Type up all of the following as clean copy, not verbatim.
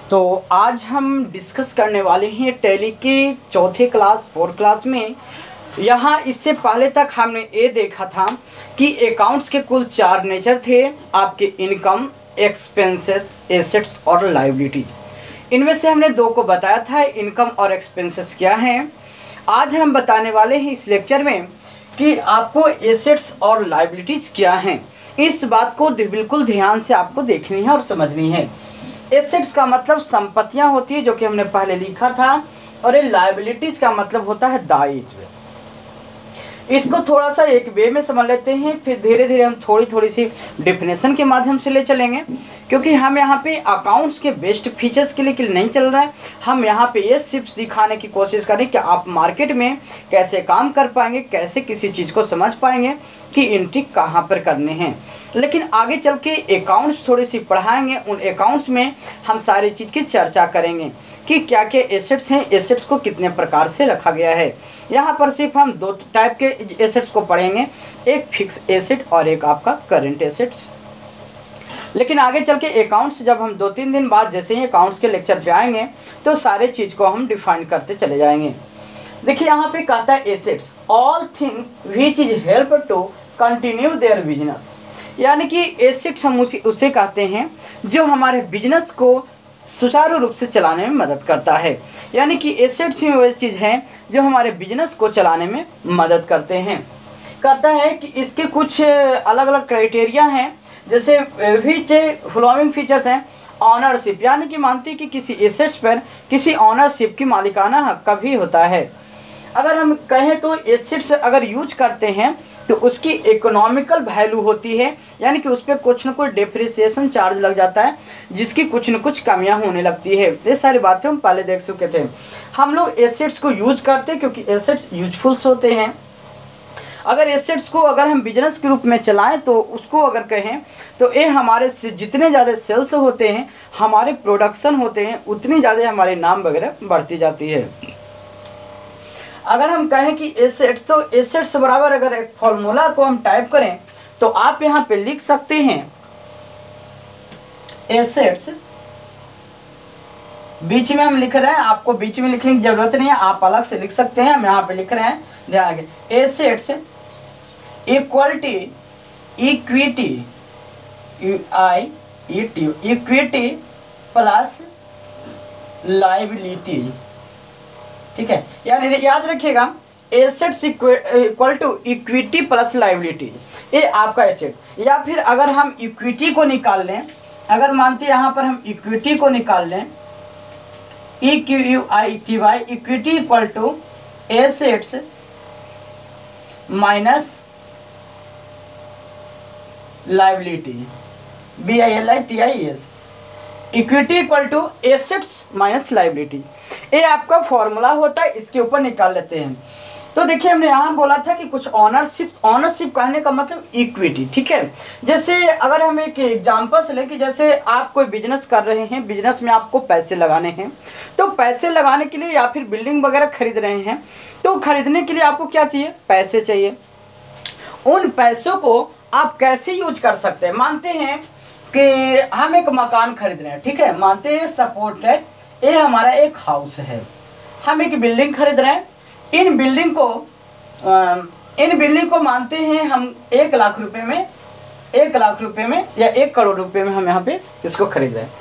तो आज हम डिस्कस करने वाले हैं टैली के चौथे क्लास 4 क्लास में। यहाँ इससे पहले तक हमने ये देखा था कि अकाउंट्स के कुल 4 नेचर थे, आपके इनकम, एक्सपेंसेस, एसेट्स और लायबिलिटीज। इनमें से हमने 2 को बताया था, इनकम और एक्सपेंसेस क्या हैं। आज हम बताने वाले हैं इस लेक्चर में कि आपको एसेट्स और लायबिलिटीज क्या हैं। इस बात को बिल्कुल ध्यान से आपको देखनी है और समझनी है। एसेट्स का मतलब संपत्तियां होती है, जो कि हमने पहले लिखा था, और ये लायबिलिटीज का मतलब होता है दायित्व। इसको थोड़ा सा एक वे में समझ लेते हैं, फिर धीरे धीरे हम थोड़ी सी डेफिनेशन के माध्यम से ले चलेंगे, क्योंकि हम यहाँ पे अकाउंट्स के बेस्ट फीचर्स के लिए नहीं चल रहा है। हम यहाँ पे ये सिर्फ दिखाने की कोशिश करें कि आप मार्केट में कैसे काम कर पाएंगे, कैसे किसी चीज़ को समझ पाएंगे कि एंट्री कहाँ पर करने हैं। लेकिन आगे चल के अकाउंट्स थोड़ी सी पढ़ाएंगे, उन अकाउंट्स में हम सारी चीज़ की चर्चा करेंगे कि क्या क्या एसेट्स हैं, एसेट्स को कितने प्रकार से रखा गया है। यहाँ पर सिर्फ हम 2 टाइप के एसेट्स को पढ़ेंगे, एक फिक्स एसेट और एक आपका करंट एसेट्स। लेकिन आगे चल के अकाउंट्स जब हम 2-3 दिन बाद जैसे ही अकाउंट्स के लेक्चर पे आएंगे तो सारे चीज़ को हम डिफाइन करते चले जाएंगे। देखिए यहाँ पे कहता है assets all thing which is help to continue their business, यानी कि एसेट्स हम उसे कहते हैं जो हमारे बिजनेस को सुचारू रूप से चलाने में मदद करता है। यानी कि एसेट्स में वही चीज़ है जो हमारे बिजनेस को चलाने में मदद करते हैं। कहता है कि इसके कुछ अलग अलग क्राइटेरिया हैं, जैसे विच फॉलोइंग फीचर्स हैं। ऑनरशिप, यानी कि मानती है कि किसी एसेट्स पर किसी ऑनरशिप की मालिकाना हक का भी होता है। अगर हम कहें तो एसेट्स अगर यूज करते हैं तो उसकी इकोनॉमिकल वैल्यू होती है, यानी कि उस पर कुछ न कुछ डेप्रिसिएशन चार्ज लग जाता है, जिसकी कुछ न कुछ कमियां होने लगती है। ये सारी बातें हम पहले देख चुके थे। हम लोग एसेट्स को यूज करते हैं क्योंकि एसेट्स यूजफुल्स होते हैं। अगर एसेट्स को अगर हम बिजनेस के रूप में चलाएं तो उसको अगर कहें तो ये हमारे से जितने ज़्यादा सेल्स होते हैं, हमारे प्रोडक्शन होते हैं, उतनी ज़्यादा हमारे नाम वगैरह बढ़ती जाती है। अगर हम कहें कि एसेट, तो एसेट्स बराबर अगर एक फॉर्मूला को हम टाइप करें तो आप यहाँ पे लिख सकते हैं एसेट्स, बीच में हम लिख रहे हैं, आपको बीच में लिखने की जरूरत नहीं है, आप अलग से लिख सकते हैं। हम यहाँ पे लिख रहे हैं, ध्यान रखें, assets equality equity equity plus liability. ठीक है, यानी याद रखिएगा assets equal to equity plus liability, ये आपका एसेट। या फिर अगर हम इक्विटी को निकाल लें, अगर मानते हैं यहाँ पर हम इक्विटी को निकाल लें, EQUITY, equity equal to assets minus liability, BILITIES, equity equal to assets minus liability. ये आपका फॉर्मूला होता है, इसके ऊपर निकाल लेते हैं। तो देखिए हमने यहाँ बोला था कि कुछ ऑनरशिप कहने का मतलब इक्विटी। ठीक है, जैसे अगर हम एक एग्जांपल से लें कि जैसे आप कोई बिजनेस कर रहे हैं, बिजनेस में आपको पैसे लगाने हैं, तो पैसे लगाने के लिए या फिर बिल्डिंग वगैरह खरीद रहे हैं, तो खरीदने के लिए आपको क्या चाहिए? पैसे चाहिए। उन पैसों को आप कैसे यूज कर सकते हैं? मानते हैं कि हम एक मकान खरीद रहे हैं, ठीक है, मानते हैं सपोर्ट है ये हमारा एक हाउस है, हम एक बिल्डिंग खरीद रहे हैं। इन बिल्डिंग को मानते हैं हम 1 लाख रुपए में, 1 लाख रुपए में या 1 करोड़ रुपए में हम यहाँ पे इसको खरीद रहे हैं।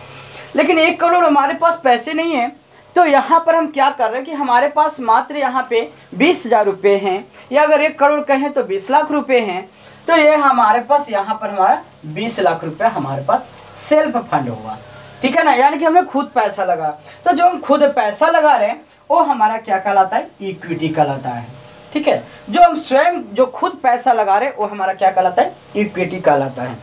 लेकिन 1 करोड़ हमारे पास पैसे नहीं है, तो यहाँ पर हम क्या कर रहे हैं कि हमारे पास मात्र यहाँ पे 20,000 रुपये हैं, या अगर 1 करोड़ कहें तो 20 लाख रुपए हैं, तो ये हमारे पास यहाँ पर हमारा 20 लाख रुपया हमारे पास सेल्फ फंड होगा। ठीक है ना, यानी कि हमने खुद पैसा लगा। तो जो हम खुद पैसा लगा रहे हैं वो हमारा क्या कहलाता है? इक्विटी कहलाता है। ठीक है, जो हम स्वयं जो खुद पैसा लगा रहे हैं वो हमारा क्या कहलाता है? इक्विटी कहलाता है।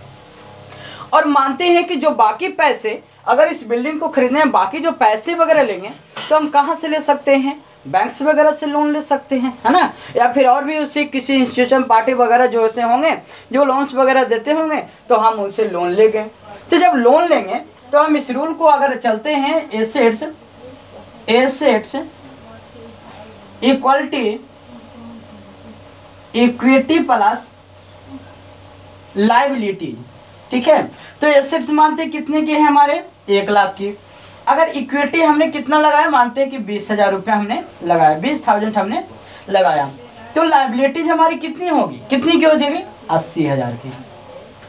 और मानते हैं कि जो बाकी पैसे अगर इस बिल्डिंग को खरीदने में बाकी जो पैसे वगैरह लेंगे तो हम कहाँ से ले सकते हैं? बैंक्स वगैरह से लोन ले सकते हैं, है ना, या फिर और भी उसी किसी इंस्टीट्यूशन पार्टी वगैरह जो ऐसे होंगे जो लोन्स वगैरह देते होंगे, तो हम उनसे लोन लेंगे। तो जब लोन लेंगे तो हम इस रूल को अगर चलते हैं, assets equality equity plus liability. ठीक है, तो एसेट्स मानते कितने के हैं? हमारे 1 लाख की। अगर इक्विटी हमने कितना लगाया, मानते हैं कि 20,000 रुपये हमने लगाया, 20,000 हमने लगाया, तो लाइबिलिटीज हमारी कितनी होगी, कितनी की हो जाएगी, 80,000 की।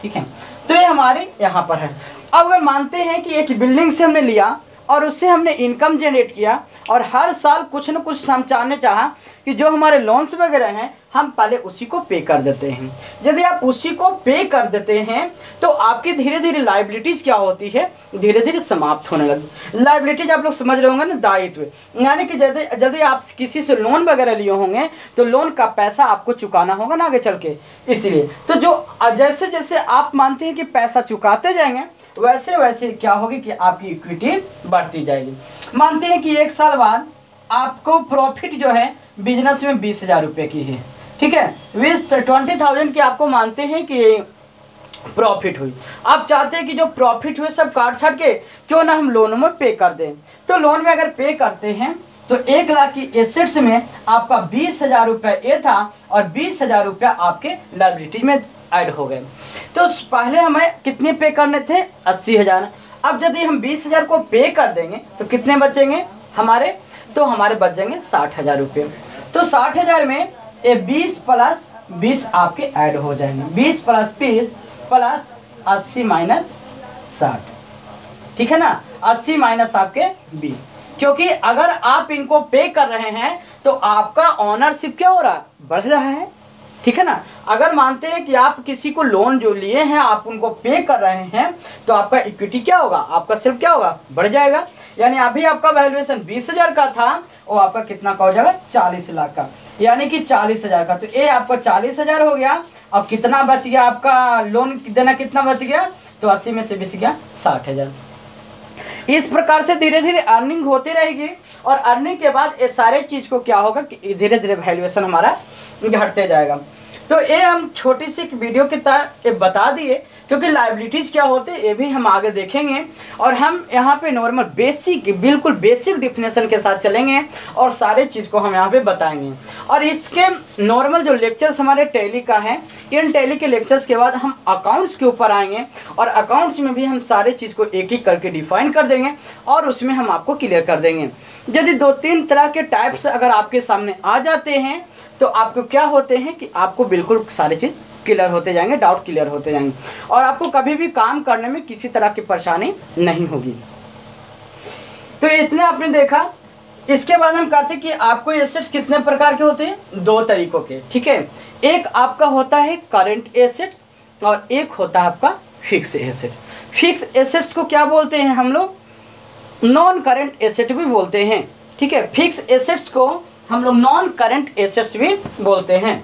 ठीक है, तो ये हमारे यहाँ पर है। अब अगर मानते हैं कि एक बिल्डिंग से हमने लिया और उससे हमने इनकम जनरेट किया और हर साल कुछ न कुछ हम चाहा कि जो हमारे लोन्स वगैरह हैं हम पहले उसी को पे कर देते हैं। यदि आप उसी को पे कर देते हैं तो आपकी धीरे धीरे लाइबिलिटीज़ क्या होती है, धीरे धीरे समाप्त होने लगती। लाइबिलिटीज आप लोग समझ रहे होंगे ना, दायित्व, यानी कि यदि आप किसी से लोन वगैरह लिए होंगे तो लोन का पैसा आपको चुकाना होगा ना आगे चल के। इसलिए तो जो जैसे जैसे आप मानते हैं कि पैसा चुकाते जाएंगे वैसे वैसे क्या होगी कि आपकी इक्विटी बढ़ती जाएगी। मानते हैं कि 1 साल बाद आपको प्रॉफिट जो है बिजनेस में 20,000 रुपये की है। ठीक है, 20,000 की आपको मानते हैं कि प्रॉफिट हुई। आप चाहते हैं कि जो प्रॉफिट हुए सब काट छाट के क्यों ना हम लोन में पे कर दें। तो लोन में अगर पे करते हैं तो 1 लाख की एसेट्स में आपका 20,000 रुपये ये था और 20,000 रुपया आपके लाइबिलिटी में ऐड हो गए। तो पहले हमें कितने पे करने थे, 80,000। अब यदि हम 20,000 को पे कर देंगे तो कितने बचेंगे हमारे, तो हमारे बच जाएंगे 60,000 रुपये। तो 60,000 में ये 20 प्लस 20 आपके ऐड हो जाएंगे, 20 प्लस 20 प्लस 80 माइनस 60। ठीक है ना, 80 माइनस आपके 20, क्योंकि अगर आप इनको पे कर रहे हैं तो आपका ऑनरशिप क्या हो रहा है, बढ़ रहा है। ठीक है ना, अगर मानते हैं कि आप किसी को लोन जो लिए हैं आप उनको पे कर रहे हैं तो आपका इक्विटी क्या होगा, आपका सिर्फ क्या होगा, बढ़ जाएगा। यानी अभी आपका वैल्यूएशन 20,000 का था, वो आपका कितना का हो जाएगा, 40 लाख का, यानी कि 40,000 का। तो ये आपका 40,000 हो गया और कितना बच गया, आपका लोन देना कितना बच गया, तो 80 में से 20 गया 60,000। इस प्रकार से धीरे धीरे अर्निंग होती रहेगी और अर्निंग के बाद ये सारे चीज़ को क्या होगा कि धीरे धीरे वैल्यूएशन हमारा घटते जाएगा। तो ये हम छोटी सी वीडियो के तहत ये बता दिए, क्योंकि लाइबिलिटीज़ क्या होते हैं ये भी हम आगे देखेंगे और हम यहाँ पे नॉर्मल बेसिक बिल्कुल बेसिक डिफिनेशन के साथ चलेंगे और सारे चीज़ को हम यहाँ पे बताएंगे। और इसके नॉर्मल जो लेक्चर्स हमारे टैली का है, इन टैली के लेक्चर्स के बाद हम अकाउंट्स के ऊपर आएंगे और अकाउंट्स में भी हम सारे चीज़ को एक एक करके डिफाइन कर देंगे और उसमें हम आपको क्लियर कर देंगे। यदि 2-3 तरह के टाइप्स अगर आपके सामने आ जाते हैं तो आपको क्या होते हैं कि आपको बिल्कुल सारी चीज़ क्लियर होते जाएंगे, डाउट क्लियर होते जाएंगे और आपको कभी भी काम करने में किसी तरह की परेशानी नहीं होगी। तो इतने आपने देखा। इसके बाद हम कहते हैं कि आपको एसेट्स कितने प्रकार के होते हैं, 2 तरीकों के। ठीक है, एक आपका होता है करंट एसेट्स और एक होता है आपका फिक्स एसेट। फिक्स एसेट्स को क्या बोलते हैं हम लोग, नॉन करंट एसेट भी बोलते हैं। ठीक है, फिक्स एसेट्स को हम लोग नॉन करंट एसेट्स भी बोलते हैं।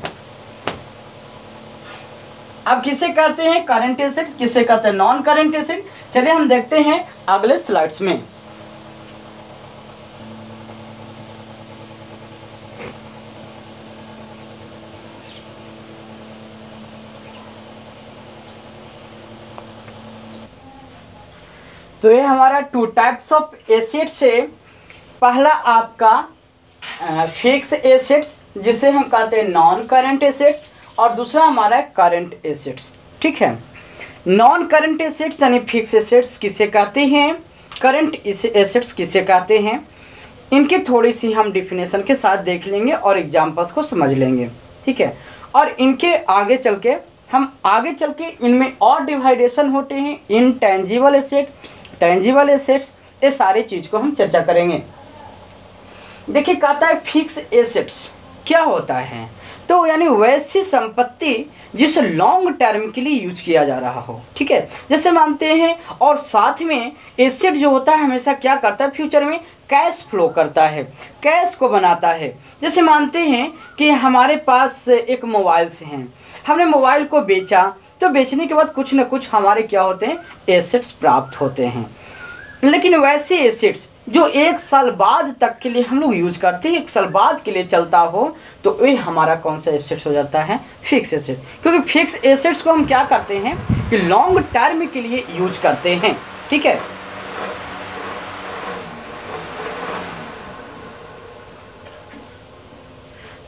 अब किसे कहते हैं करंट एसेट्स, किसे कहते हैं नॉन करंट एसेट, चलिए हम देखते हैं अगले स्लाइड्स में। तो ये हमारा 2 टाइप्स ऑफ एसेट्स है। पहला आपका फिक्स एसेट्स जिसे हम कहते हैं नॉन करंट एसेट और दूसरा हमारा है करंट एसेट्स। ठीक है, नॉन करंट एसेट्स यानी फिक्स एसेट्स किसे कहते हैं, करंट एसेट्स किसे कहते हैं, इनकी थोड़ी सी हम डिफिनेशन के साथ देख लेंगे और एग्जांपल्स को समझ लेंगे। ठीक है, और इनके आगे चल के इनमें और डिवाइडेशन होते हैं, इनटेंजिबल एसेट, टेंजिबल एसेट्स, ये सारी चीज़ को हम चर्चा करेंगे। देखिए कहता है फिक्स एसेट्स क्या होता है, तो यानी वैसी संपत्ति जिसे लॉन्ग टर्म के लिए यूज किया जा रहा हो। ठीक है, जैसे मानते हैं, और साथ में एसेट जो होता है हमेशा क्या करता है, फ्यूचर में कैश फ्लो करता है, कैश को बनाता है। जैसे मानते हैं कि हमारे पास एक मोबाइल से हैं, हमने मोबाइल को बेचा, तो बेचने के बाद कुछ न कुछ हमारे क्या होते हैं, एसेट्स प्राप्त होते हैं। लेकिन वैसे एसेट्स जो 1 साल बाद तक के लिए हम लोग यूज करते हैं, 1 साल बाद के लिए चलता हो, तो ये हमारा कौन सा एसेट्स हो जाता है, फिक्स एसेट। क्योंकि फिक्स एसेट्स को हम क्या करते हैं कि लॉन्ग टर्म के लिए यूज करते हैं। ठीक है,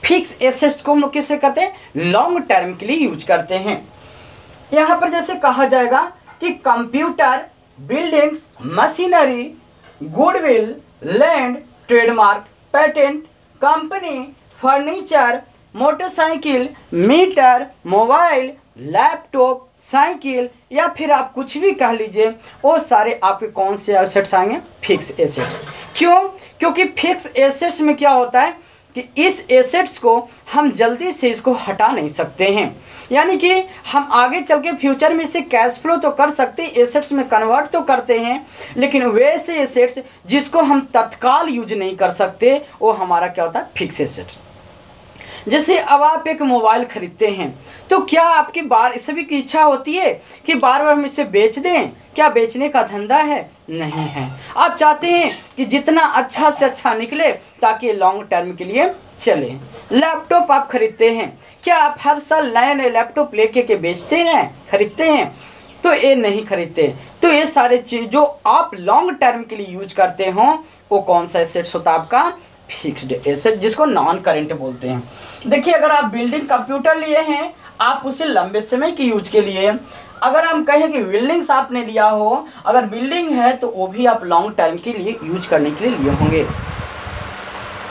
फिक्स एसेट्स को हम लोग किसे करते हैं, लॉन्ग टर्म के लिए यूज करते हैं। यहाँ पर जैसे कहा जाएगा कि computer, buildings, machinery, goodwill, land, trademark, patent, company, furniture, motorcycle, meter, mobile, laptop, cycle या फिर आप कुछ भी कह लीजिए, वो सारे आपके कौन से एसेट्स आएंगे? Fix assets. क्यों? क्योंकि फिक्स एसेट्स में क्या होता है कि इस एसेट्स को हम जल्दी से इसको हटा नहीं सकते हैं, यानी कि हम आगे चल के फ्यूचर में इसे कैश फ्लो तो कर सकते हैं, एसेट्स में कन्वर्ट तो करते हैं, लेकिन वैसे एसेट्स जिसको हम तत्काल यूज नहीं कर सकते वो हमारा क्या होता है? Fix assets. जैसे अब आप एक मोबाइल खरीदते हैं तो क्या आपकी सभी की इच्छा होती है कि बार बार हम इसे बेच दें? क्या बेचने का धंधा है? नहीं है। आप चाहते हैं कि जितना अच्छा से अच्छा निकले ताकि लॉन्ग टर्म के लिए चले। लैपटॉप आप खरीदते हैं, क्या आप हर साल नए नए लैपटॉप लेके के बेचते हैं, खरीदते हैं? तो ये नहीं खरीदते। तो ये सारे चीज़ जो आप लॉन्ग टर्म के लिए यूज करते हो वो कौन सा एसेट्स होता है? आपका फिक्स्ड एसेट, जिसको नॉन करेंट बोलते हैं। देखिए, अगर आप बिल्डिंग कंप्यूटर लिए हैं, आप उसे लंबे समय के यूज के लिए, अगर हम कहें कि बिल्डिंग्स आपने लिया हो, अगर बिल्डिंग है तो वो भी आप लॉन्ग टर्म के लिए यूज करने के लिए लिए होंगे।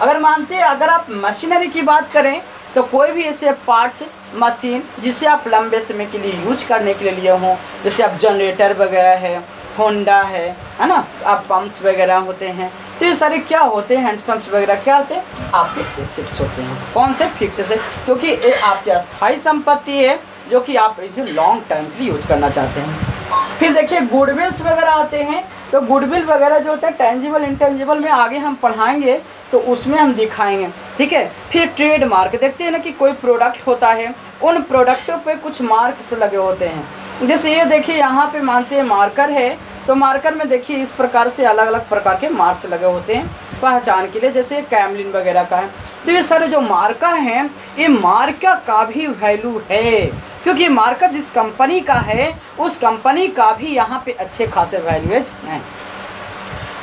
अगर मानते हैं, अगर आप मशीनरी की बात करें तो कोई भी ऐसे पार्ट्स, मशीन जिसे आप लंबे समय के लिए यूज करने के लिए लिए हों, जैसे आप जनरेटर वगैरह है, होंडा है ना, आप पंप्स वगैरह होते हैं, तो ये सारे क्या होते हैं? हैंड पंप्स वगैरह क्या होते हैं? आपके एसेट्स होते हैं। कौन से? फिक्स एसेट, क्योंकि ये आपकी अस्थायी संपत्ति है जो कि आप इसे लॉन्ग टर्म के लिए यूज करना चाहते हैं। फिर देखिए, गुडविल्स वगैरह आते हैं, तो गुडविल वगैरह जो होता है टेंजिबल इंटेंजिबल में आगे हम पढ़ाएंगे तो उसमें हम दिखाएंगे, ठीक है। फिर ट्रेडमार्क, देखते हैं ना कि कोई प्रोडक्ट होता है, उन प्रोडक्टों पे कुछ मार्क्स लगे होते हैं। जैसे ये देखिए, यहाँ पे मानते हैं मार्कर है, तो मार्कर में देखिए इस प्रकार से अलग अलग प्रकार के मार्क्स लगे होते हैं पहचान के लिए, जैसे कैमलिन वगैरह का है। तो ये सारे जो मार्का हैं, ये मार्का का भी वैल्यू है, क्योंकि मार्का जिस कंपनी का है उस कंपनी का भी यहाँ पे अच्छे खासे वैल्यूएज हैं।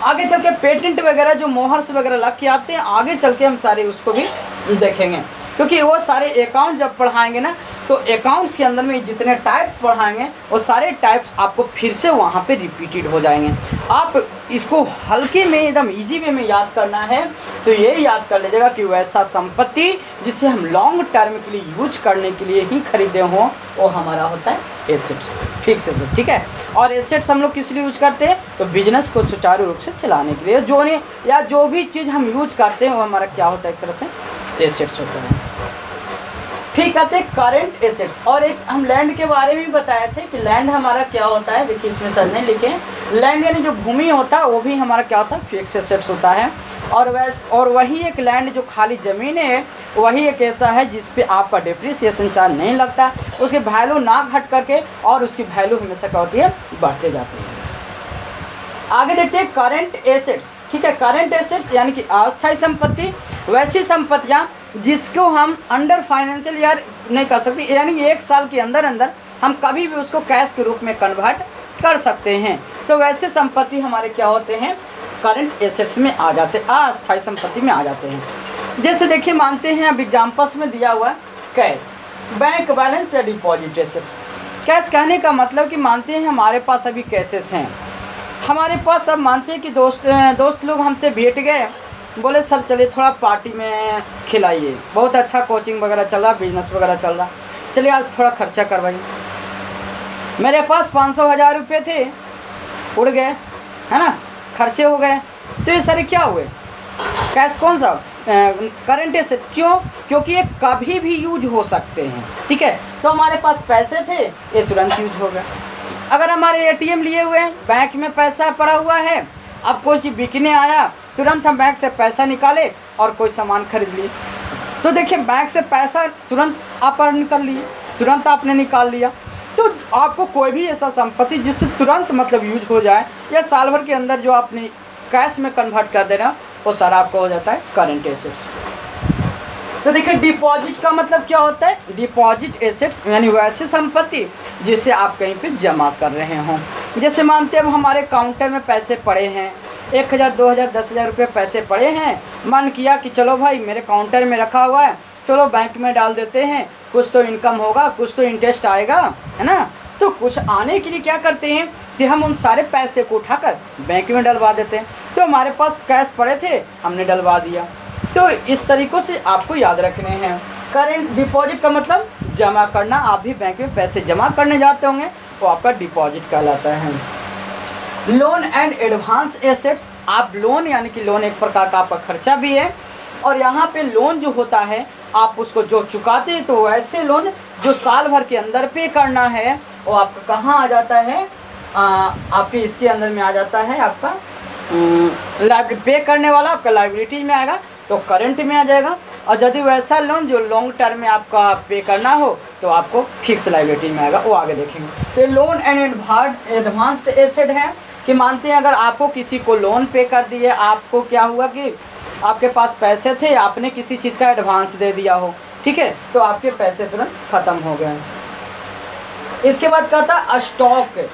आगे चल के पेटेंट वगैरह जो मोहर्स वगैरह लग के आते हैं, आगे चल के हम सारे उसको भी देखेंगे, क्योंकि वो सारे अकाउंट जब पढ़ाएंगे ना, तो अकाउंट्स के अंदर में जितने टाइप्स पढ़ाएंगे वो सारे टाइप्स आपको फिर से वहाँ पे रिपीटेड हो जाएंगे। आप इसको हल्के में एकदम इजी वे में याद करना है तो ये याद कर लीजिएगा कि वैसा संपत्ति जिसे हम लॉन्ग टर्म के लिए यूज करने के लिए ही खरीदे हों वो हमारा होता है एसेट्स, फिक्स एसेट, ठीक है। और एसेट्स हम लोग किस लिए यूज करते हैं? तो बिजनेस को सुचारू रूप से चलाने के लिए, जो भी चीज़ हम यूज करते हैं वो हमारा क्या होता है? एक तरह से एसेट्स होता है। फिर कहते हैं करेंट एसेट्स। और एक हम लैंड के बारे में भी बताए थे कि लैंड हमारा क्या होता है। देखिए इसमें सर ने लिखे, लैंड यानी जो भूमि होता है वो भी हमारा क्या होता है? फिक्स एसेट्स होता है। और वही एक लैंड जो खाली ज़मीन है वही एक ऐसा है जिस पे आपका डिप्रिसिएशन चार्ज नहीं लगता, उसकी वैल्यू ना घट करके और उसकी वैल्यू हमेशा क्या होती है? बढ़ते जाती है। आगे देखते हैं करेंट एसेट्स, ठीक है। करेंट एसेट्स यानी कि अस्थायी संपत्ति, वैसी संपत्तियाँ जिसको हम अंडर फाइनेंशियल ईयर नहीं कर सकते, यानी एक साल के अंदर अंदर हम कभी भी उसको कैश के रूप में कन्वर्ट कर सकते हैं। तो वैसे संपत्ति हमारे क्या होते हैं? करंट एसेट्स में आ जाते हैं, अस्थायी संपत्ति में आ जाते हैं। जैसे देखिए, मानते हैं अब एग्जाम्पल्स में दिया हुआ है कैश, बैंक बैलेंस या डिपॉजिट एसेट्स। कैश कहने का मतलब कि मानते हैं हमारे पास अभी कैसेस हैं हमारे पास। अब मानते हैं कि दोस्त लोग हमसे भेंट गए, बोले सर चलिए थोड़ा पार्टी में खिलाइए, बहुत अच्छा कोचिंग वगैरह चल रहा, बिजनेस वगैरह चल रहा, चलिए आज थोड़ा खर्चा करवाइए। मेरे पास 500,000 रुपये थे, उड़ गए, है ना, खर्चे हो गए। तो ये सारे क्या हुए? कैश कौन सा? Current asset. क्यों? क्योंकि ये कभी भी यूज हो सकते हैं, ठीक है। तो हमारे पास पैसे थे, ये तुरंत यूज हो गए। अगर हमारे एटीएम लिए हुए हैं, बैंक में पैसा पड़ा हुआ है, अब कोई चीज़ बिकने आया, तुरंत हम बैंक से पैसा निकाले और कोई सामान खरीद लिए। तो देखिए, बैंक से पैसा तुरंत आप अर्न कर लिए, तुरंत आपने निकाल लिया। तो आपको कोई भी ऐसा संपत्ति जिससे तुरंत मतलब यूज हो जाए या साल भर के अंदर जो आपने कैश में कन्वर्ट कर देना, वो सारा आपको हो जाता है करंट एसेट्स। तो देखिए, डिपॉजिट का मतलब क्या होता है? डिपॉजिट एसेट्स यानी वैसी संपत्ति जिसे आप कहीं पे जमा कर रहे हों। जैसे मानते हैं अब हमारे काउंटर में पैसे पड़े हैं, 1,000, 2,000, 10,000 रुपये पैसे पड़े हैं। मन किया कि चलो भाई मेरे काउंटर में रखा हुआ है, चलो बैंक में डाल देते हैं, कुछ तो इनकम होगा, कुछ तो इंटरेस्ट आएगा, है ना। तो कुछ आने के लिए क्या करते हैं कि हम उन सारे पैसे को उठाकर बैंक में डलवा देते हैं। तो हमारे पास कैश पड़े थे, हमने डलवा दिया। तो इस तरीक़ों से आपको याद रखने हैं। करेंट डिपॉजिट का मतलब जमा करना। आप भी बैंक में पैसे जमा करने जाते होंगे, वो आपका डिपॉजिट कहलाता है। लोन एंड एडवांस एसेट्स, आप लोन यानी कि लोन एक प्रकार का आपका खर्चा भी है, और यहाँ पे लोन जो होता है आप उसको जो चुकाते हैं, तो ऐसे लोन जो साल भर के अंदर पे करना है वो आपका कहाँ आ जाता है, आपके इसके अंदर में आ जाता है, आपका पे करने वाला आपका लायबिलिटीज में आएगा, तो करंट में आ जाएगा। और यदि वैसा लोन जो लॉन्ग टर्म में आपका पे करना हो तो आपको फिक्स लायबिलिटी में आएगा, वो आगे देखेंगे। तो लोन एंड एडवांस्ड एसेट है कि मानते हैं अगर आपको किसी को लोन पे कर दिए, आपको क्या हुआ कि आपके पास पैसे थे, आपने किसी चीज़ का एडवांस दे दिया हो, ठीक है, तो आपके पैसे तुरंत ख़त्म हो गए। इसके बाद कहता है स्टॉक।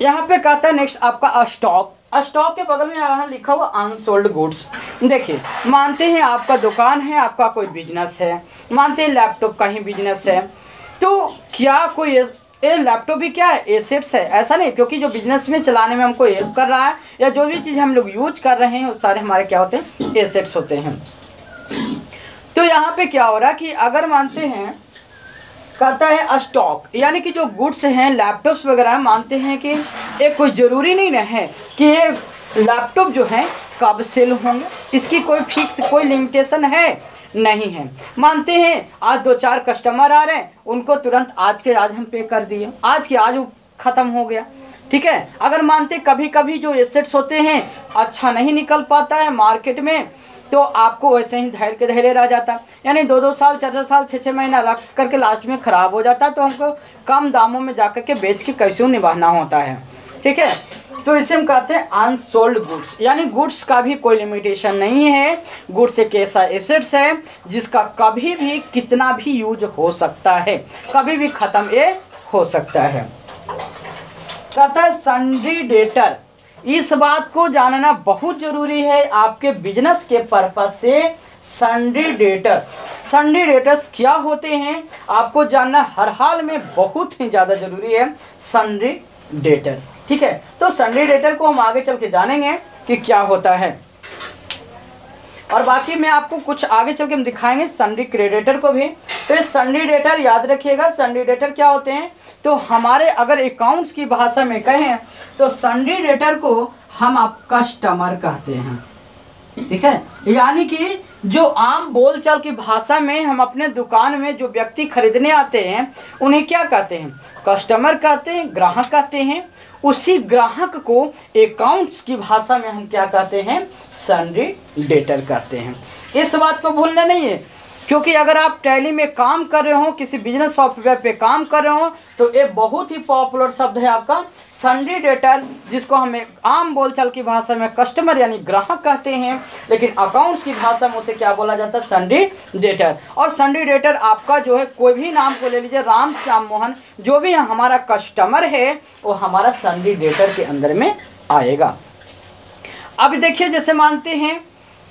यहाँ पे कहता है नेक्स्ट आपका स्टॉक। स्टॉक के बगल में यहाँ लिखा हुआ अनसोल्ड गुड्स। देखिए, मानते हैं आपका दुकान है, आपका कोई बिजनेस है, मानते हैं लैपटॉप का ही बिजनेस है, तो क्या कोई ये लैपटॉप भी क्या है, एसेट्स है? ऐसा नहीं, क्योंकि जो बिजनेस में चलाने में हमको हेल्प कर रहा है या जो भी चीज़ हम लोग यूज कर रहे हैं वो सारे हमारे क्या होते हैं, एसेट्स होते हैं। तो यहाँ पे क्या हो रहा है कि अगर मानते हैं, कहता है स्टॉक यानी कि जो गुड्स हैं, लैपटॉप्स वगैरह, मानते हैं कि एक कोई ज़रूरी नहीं ना है कि ये लैपटॉप जो है कब सेल होंगे, इसकी कोई फिक्स कोई लिमिटेशन है नहीं है। मानते हैं आज 2-4 कस्टमर आ रहे हैं, उनको तुरंत आज के आज हम पे कर दिए, आज के आज वो ख़त्म हो गया, ठीक है। अगर मानते कभी कभी जो एसेट्स होते हैं अच्छा नहीं निकल पाता है मार्केट में, तो आपको वैसे ही धैर्य के धैर्य रह जाता, यानी 2-2 साल 4-4 साल 6-6 महीना रख करके लास्ट में ख़राब हो जाता है, तो हमको कम दामों में जा कर के बेच के कैसे निभाना होता है, ठीक है। तो इसे हम कहते हैं अनसोल्ड गुड्स, यानी गुड्स का भी कोई लिमिटेशन नहीं है। गुड्स एक ऐसा एसेट्स है जिसका कभी भी कितना भी यूज हो सकता है, कभी भी ख़त्म ये हो सकता है। कहता है सन्ड्री डेटर। इस बात को जानना बहुत ज़रूरी है आपके बिजनेस के पर्पज से। सन्ड्री डेटर्स क्या होते हैं आपको जानना हर हाल में बहुत ही ज़्यादा ज़रूरी है। सन्ड्री डेटर, ठीक है। तो सन्ड्री डेटर को हम आगे चल के जानेंगे कि क्या होता है, और बाकी मैं आपको कुछ आगे चल के हम दिखाएंगे सन्ड्री क्रेडिटर को भी। तो ये सन्ड्री डेटर याद रखिएगा। सन्ड्री डेटर क्या होते हैं, तो हमारे अगर अकाउंट्स की भाषा में कहें तो सन्ड्री डेटर को हम आप कस्टमर कहते हैं, ठीक है। यानी कि जो आम बोलचाल की भाषा में हम अपने दुकान में जो व्यक्ति खरीदने आते हैं उन्हें क्या कहते हैं, कस्टमर कहते हैं, ग्राहक कहते हैं। उसी ग्राहक को अकाउंट्स की भाषा में हम क्या कहते हैं, सन्ड्री डेटर कहते हैं। इस बात को भूलना नहीं है, क्योंकि अगर आप टैली में काम कर रहे हो, किसी बिजनेस सॉफ्टवेयर पे काम कर रहे हो, तो ये बहुत ही पॉपुलर शब्द है आपका सन्ड्री डेटर, जिसको हम आम बोलचाल की भाषा में कस्टमर यानी ग्राहक कहते हैं, लेकिन अकाउंट्स की भाषा में उसे क्या बोला जाता है, सन्ड्री डेटर। और सन्ड्री डेटर आपका जो है, कोई भी नाम को ले लीजिए, राम श्याम मोहन, जो भी हमारा कस्टमर है वो हमारा सन्ड्री डेटर के अंदर में आएगा। अब देखिए, जैसे मानते हैं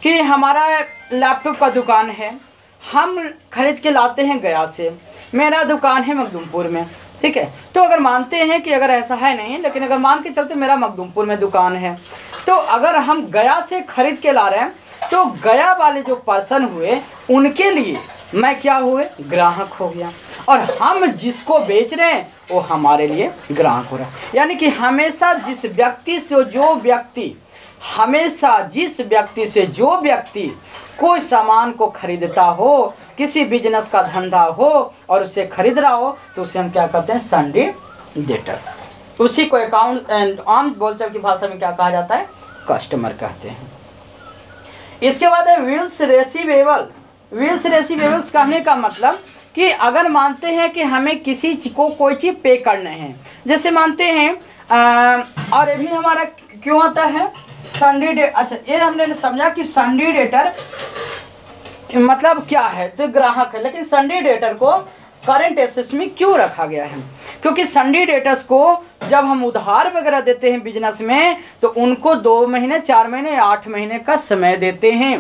कि हमारा लैपटॉप का दुकान है, हम खरीद के लाते हैं गया से, मेरा दुकान है मखदूमपुर में, ठीक है। तो अगर मानते हैं कि अगर ऐसा है नहीं, लेकिन अगर मान के चलते मेरा मखदूमपुर में दुकान है, तो अगर हम गया से खरीद के ला रहे हैं, तो गया वाले जो पर्सन हुए उनके लिए मैं क्या हुए, ग्राहक हो गया, और हम जिसको बेच रहे हैं वो हमारे लिए ग्राहक हो रहा है। यानी कि हमेशा जिस व्यक्ति से जो व्यक्ति कोई सामान को खरीदता हो, किसी बिजनेस का धंधा हो और उसे खरीद रहा हो, तो उसे हम क्या कहते हैं, सन्ड्री डेटर्स। उसी को अकाउंट एंड आम बोलचाल की भाषा में क्या कहा जाता है, कस्टमर कहते हैं। इसके बाद है बिल्स रेसिवेबल। बिल्स रेसिवेबल्स कहने का मतलब कि अगर मानते हैं कि हमें किसी को कोई चीज़ पे करना है, जैसे मानते हैं और ये भी हमारा क्यों आता है सन्ड्री डेटर। अच्छा, ये हमने समझा कि सन्ड्री डेटर मतलब क्या है, तो ग्राहक है, लेकिन सन्ड्री डेटर को करंट एसेट्स में क्यों रखा गया है, क्योंकि सन्ड्री डेटर्स को जब हम उधार वगैरह देते हैं बिजनेस में, तो उनको 2 महीने 4 महीने 8 महीने का समय देते हैं।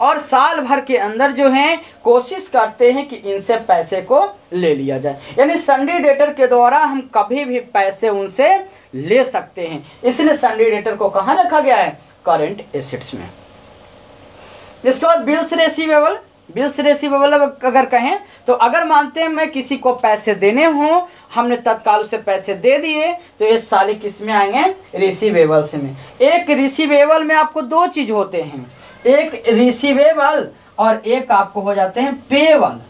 और साल भर के अंदर जो है कोशिश करते हैं कि इनसे पैसे को ले लिया जाए। यानी संडे डेटर के द्वारा हम कभी भी पैसे उनसे ले सकते हैं, इसलिए संडे डेटर को कहाँ रखा गया है, करंट एसेट्स में। इसके बाद बिल्स रेसिवेबल। बिल्स रेसिवेबल अगर कहें तो अगर मानते हैं मैं किसी को पैसे देने हों, हमने तत्काल उसे पैसे दे दिए, तो ये सारे किस में आएंगे, रिसीवेबल्स में। एक रिसीवेबल में आपको दो चीज़ होते हैं, एक रिसीवेबल और एक आपको हो जाते हैं पेबल।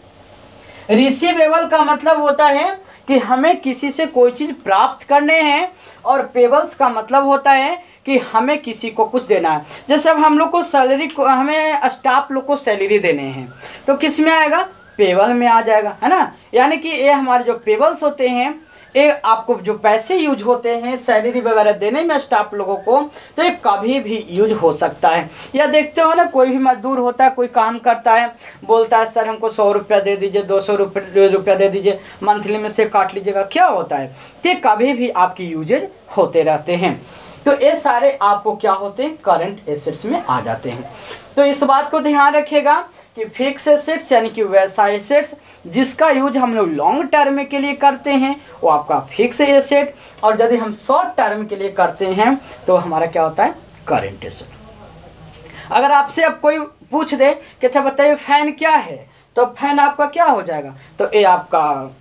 रिसीवेबल का मतलब होता है कि हमें किसी से कोई चीज़ प्राप्त करने हैं, और पेबल्स का मतलब होता है कि हमें किसी को कुछ देना है। जैसे अब हम लोग को सैलरी को, हमें स्टाफ लोग को सैलरी देने हैं, तो किस में आएगा, पेबल में आ जाएगा, है ना। यानी कि ये हमारे जो पेबल्स होते हैं, ये आपको जो पैसे यूज होते हैं सैलरी वगैरह देने में स्टाफ लोगों को, तो ये कभी भी यूज हो सकता है। या देखते हो ना, कोई भी मजदूर होता है, कोई काम करता है, बोलता है सर हमको 100 रुपया दे दीजिए, 200 रुपया दे दीजिए, मंथली में से काट लीजिएगा, क्या होता है, तो कभी भी आपकी यूजेज होते रहते हैं। तो ये सारे आपको क्या होते हैं, करंट एसेट्स में आ जाते हैं। तो इस बात को ध्यान रखिएगा कि फिक्स एसेट्स यानी कि वैसा एसेट्स जिसका यूज हम लोग लॉन्ग टर्म के लिए करते हैं वो आपका फिक्स एसेट, और यदि हम शॉर्ट टर्म के लिए करते हैं तो हमारा क्या होता है, करंट एसेट। अगर आपसे अब कोई पूछ दे कि अच्छा बताइए फैन क्या है, तो फैन आपका क्या हो जाएगा, तो ये आपका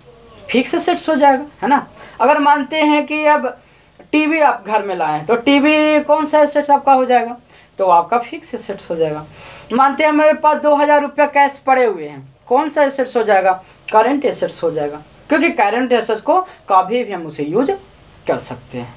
फिक्स एसेट्स हो जाएगा, है ना। अगर मानते हैं कि अब टीवी आप घर में लाए हैं, तो टीवी कौन सा एसेट्स आपका हो जाएगा, तो आपका फिक्स एसेट्स हो जाएगा। मानते हैं मेरे पास 2000 रुपया कैश पड़े हुए हैं, कौन सा एसेट्स हो जाएगा, करंट एसेट्स हो जाएगा, क्योंकि करंट एसेट्स को कभी भी हम उसे यूज कर सकते हैं।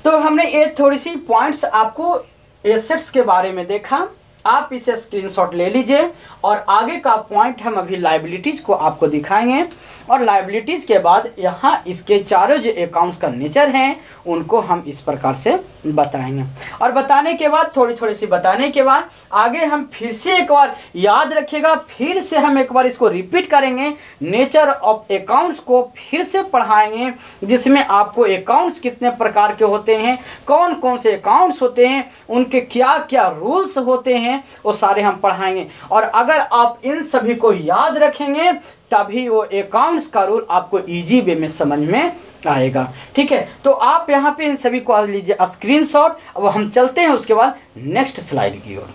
तो हमने ये थोड़ी सी पॉइंट्स आपको एसेट्स के बारे में देखा, आप इसे स्क्रीनशॉट ले लीजिए, और आगे का पॉइंट हम अभी लायबिलिटीज़ को आपको दिखाएंगे, और लायबिलिटीज़ के बाद यहाँ इसके चारों जो अकाउंट्स का नेचर हैं उनको हम इस प्रकार से बताएंगे। और बताने के बाद थोड़ी थोड़ी सी बताने के बाद आगे हम फिर से एक बार याद रखिएगा, फिर से हम एक बार इसको रिपीट करेंगे, नेचर ऑफ अकाउंट्स को फिर से पढ़ाएंगे, जिसमें आपको अकाउंट्स कितने प्रकार के होते हैं, कौन कौन से अकाउंट्स होते हैं, उनके क्या क्या रूल्स होते हैं, वो सारे हम पढ़ाएंगे। और अगर आप इन सभी को याद रखेंगे तभी वो अकाउंट्स का रूल आपको इजी वे में समझ में आएगा, ठीक है। तो आप यहाँ पे इन सभी को आज लीजिए स्क्रीनशॉट। अब हम चलते हैं उसके बाद नेक्स्ट स्लाइड की ओर।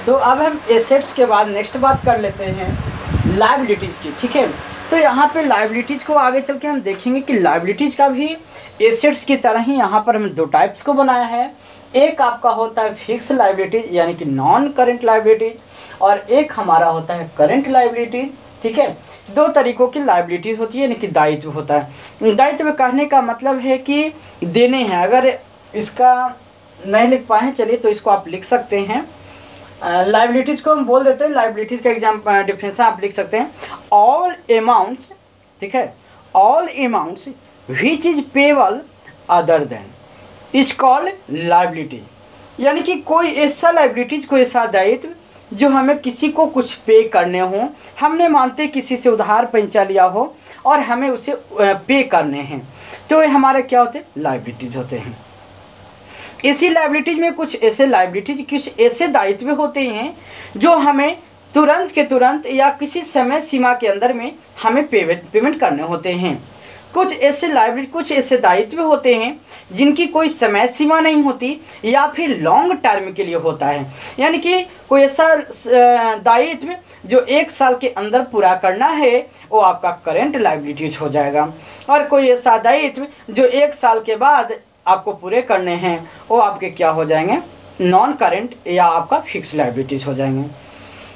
तो अब हम एसेट्स के बाद नेक्स्ट बात कर लेते हैं लायबिलिटीज़ की, ठीक है। तो यहाँ पे लायबिलिटीज़ को आगे चल के हम देखेंगे कि लायबिलिटीज़ का भी एसेट्स की तरह ही यहाँ पर हमने दो टाइप्स को बनाया है। एक आपका होता है फिक्स लायबिलिटीज़ यानी कि नॉन करंट लायबिलिटीज़, और एक हमारा होता है करंट लायबिलिटीज़, ठीक है। दो तरीक़ों की लायबिलिटीज़ होती है, यानी कि दायित्व होता है। दायित्व कहने का मतलब है कि देने हैं। अगर इसका नहीं लिख पाए हैं, चलिए तो इसको आप लिख सकते हैं। लायबिलिटीज़ को हम बोल देते हैं, लायबिलिटीज़ का एग्जाम डिफिनेशन आप लिख सकते हैं, ऑल अमाउंट्स, ठीक है, all amounts which is payable other than is called liability. यानी कि कोई ऐसा लायबिलिटीज, कोई ऐसा दायित्व जो हमें किसी को कुछ पे करने हो, हमने मानते किसी से उधार पैंचा लिया हो और हमें उसे पे करने हैं, तो ये हमारे क्या होते हैं, लायबिलिटीज होते हैं। इसी लायबिलिटीज में कुछ ऐसे लायबिलिटीज, कुछ ऐसे दायित्व होते हैं जो हमें तुरंत के तुरंत या किसी समय सीमा के अंदर में हमें पेमेंट करने होते हैं। कुछ ऐसे लायबिलिटी, कुछ ऐसे दायित्व होते हैं जिनकी कोई समय सीमा नहीं होती या फिर लॉन्ग टर्म के लिए होता है। यानी कि कोई ऐसा दायित्व जो 1 साल के अंदर पूरा करना है वो आपका करंट लायबिलिटीज हो जाएगा, और कोई ऐसा दायित्व जो 1 साल के बाद आपको पूरे करने हैं वो आपके क्या हो जाएंगे, नॉन करंट या आपका फिक्स लायबिलिटीज हो जाएंगे।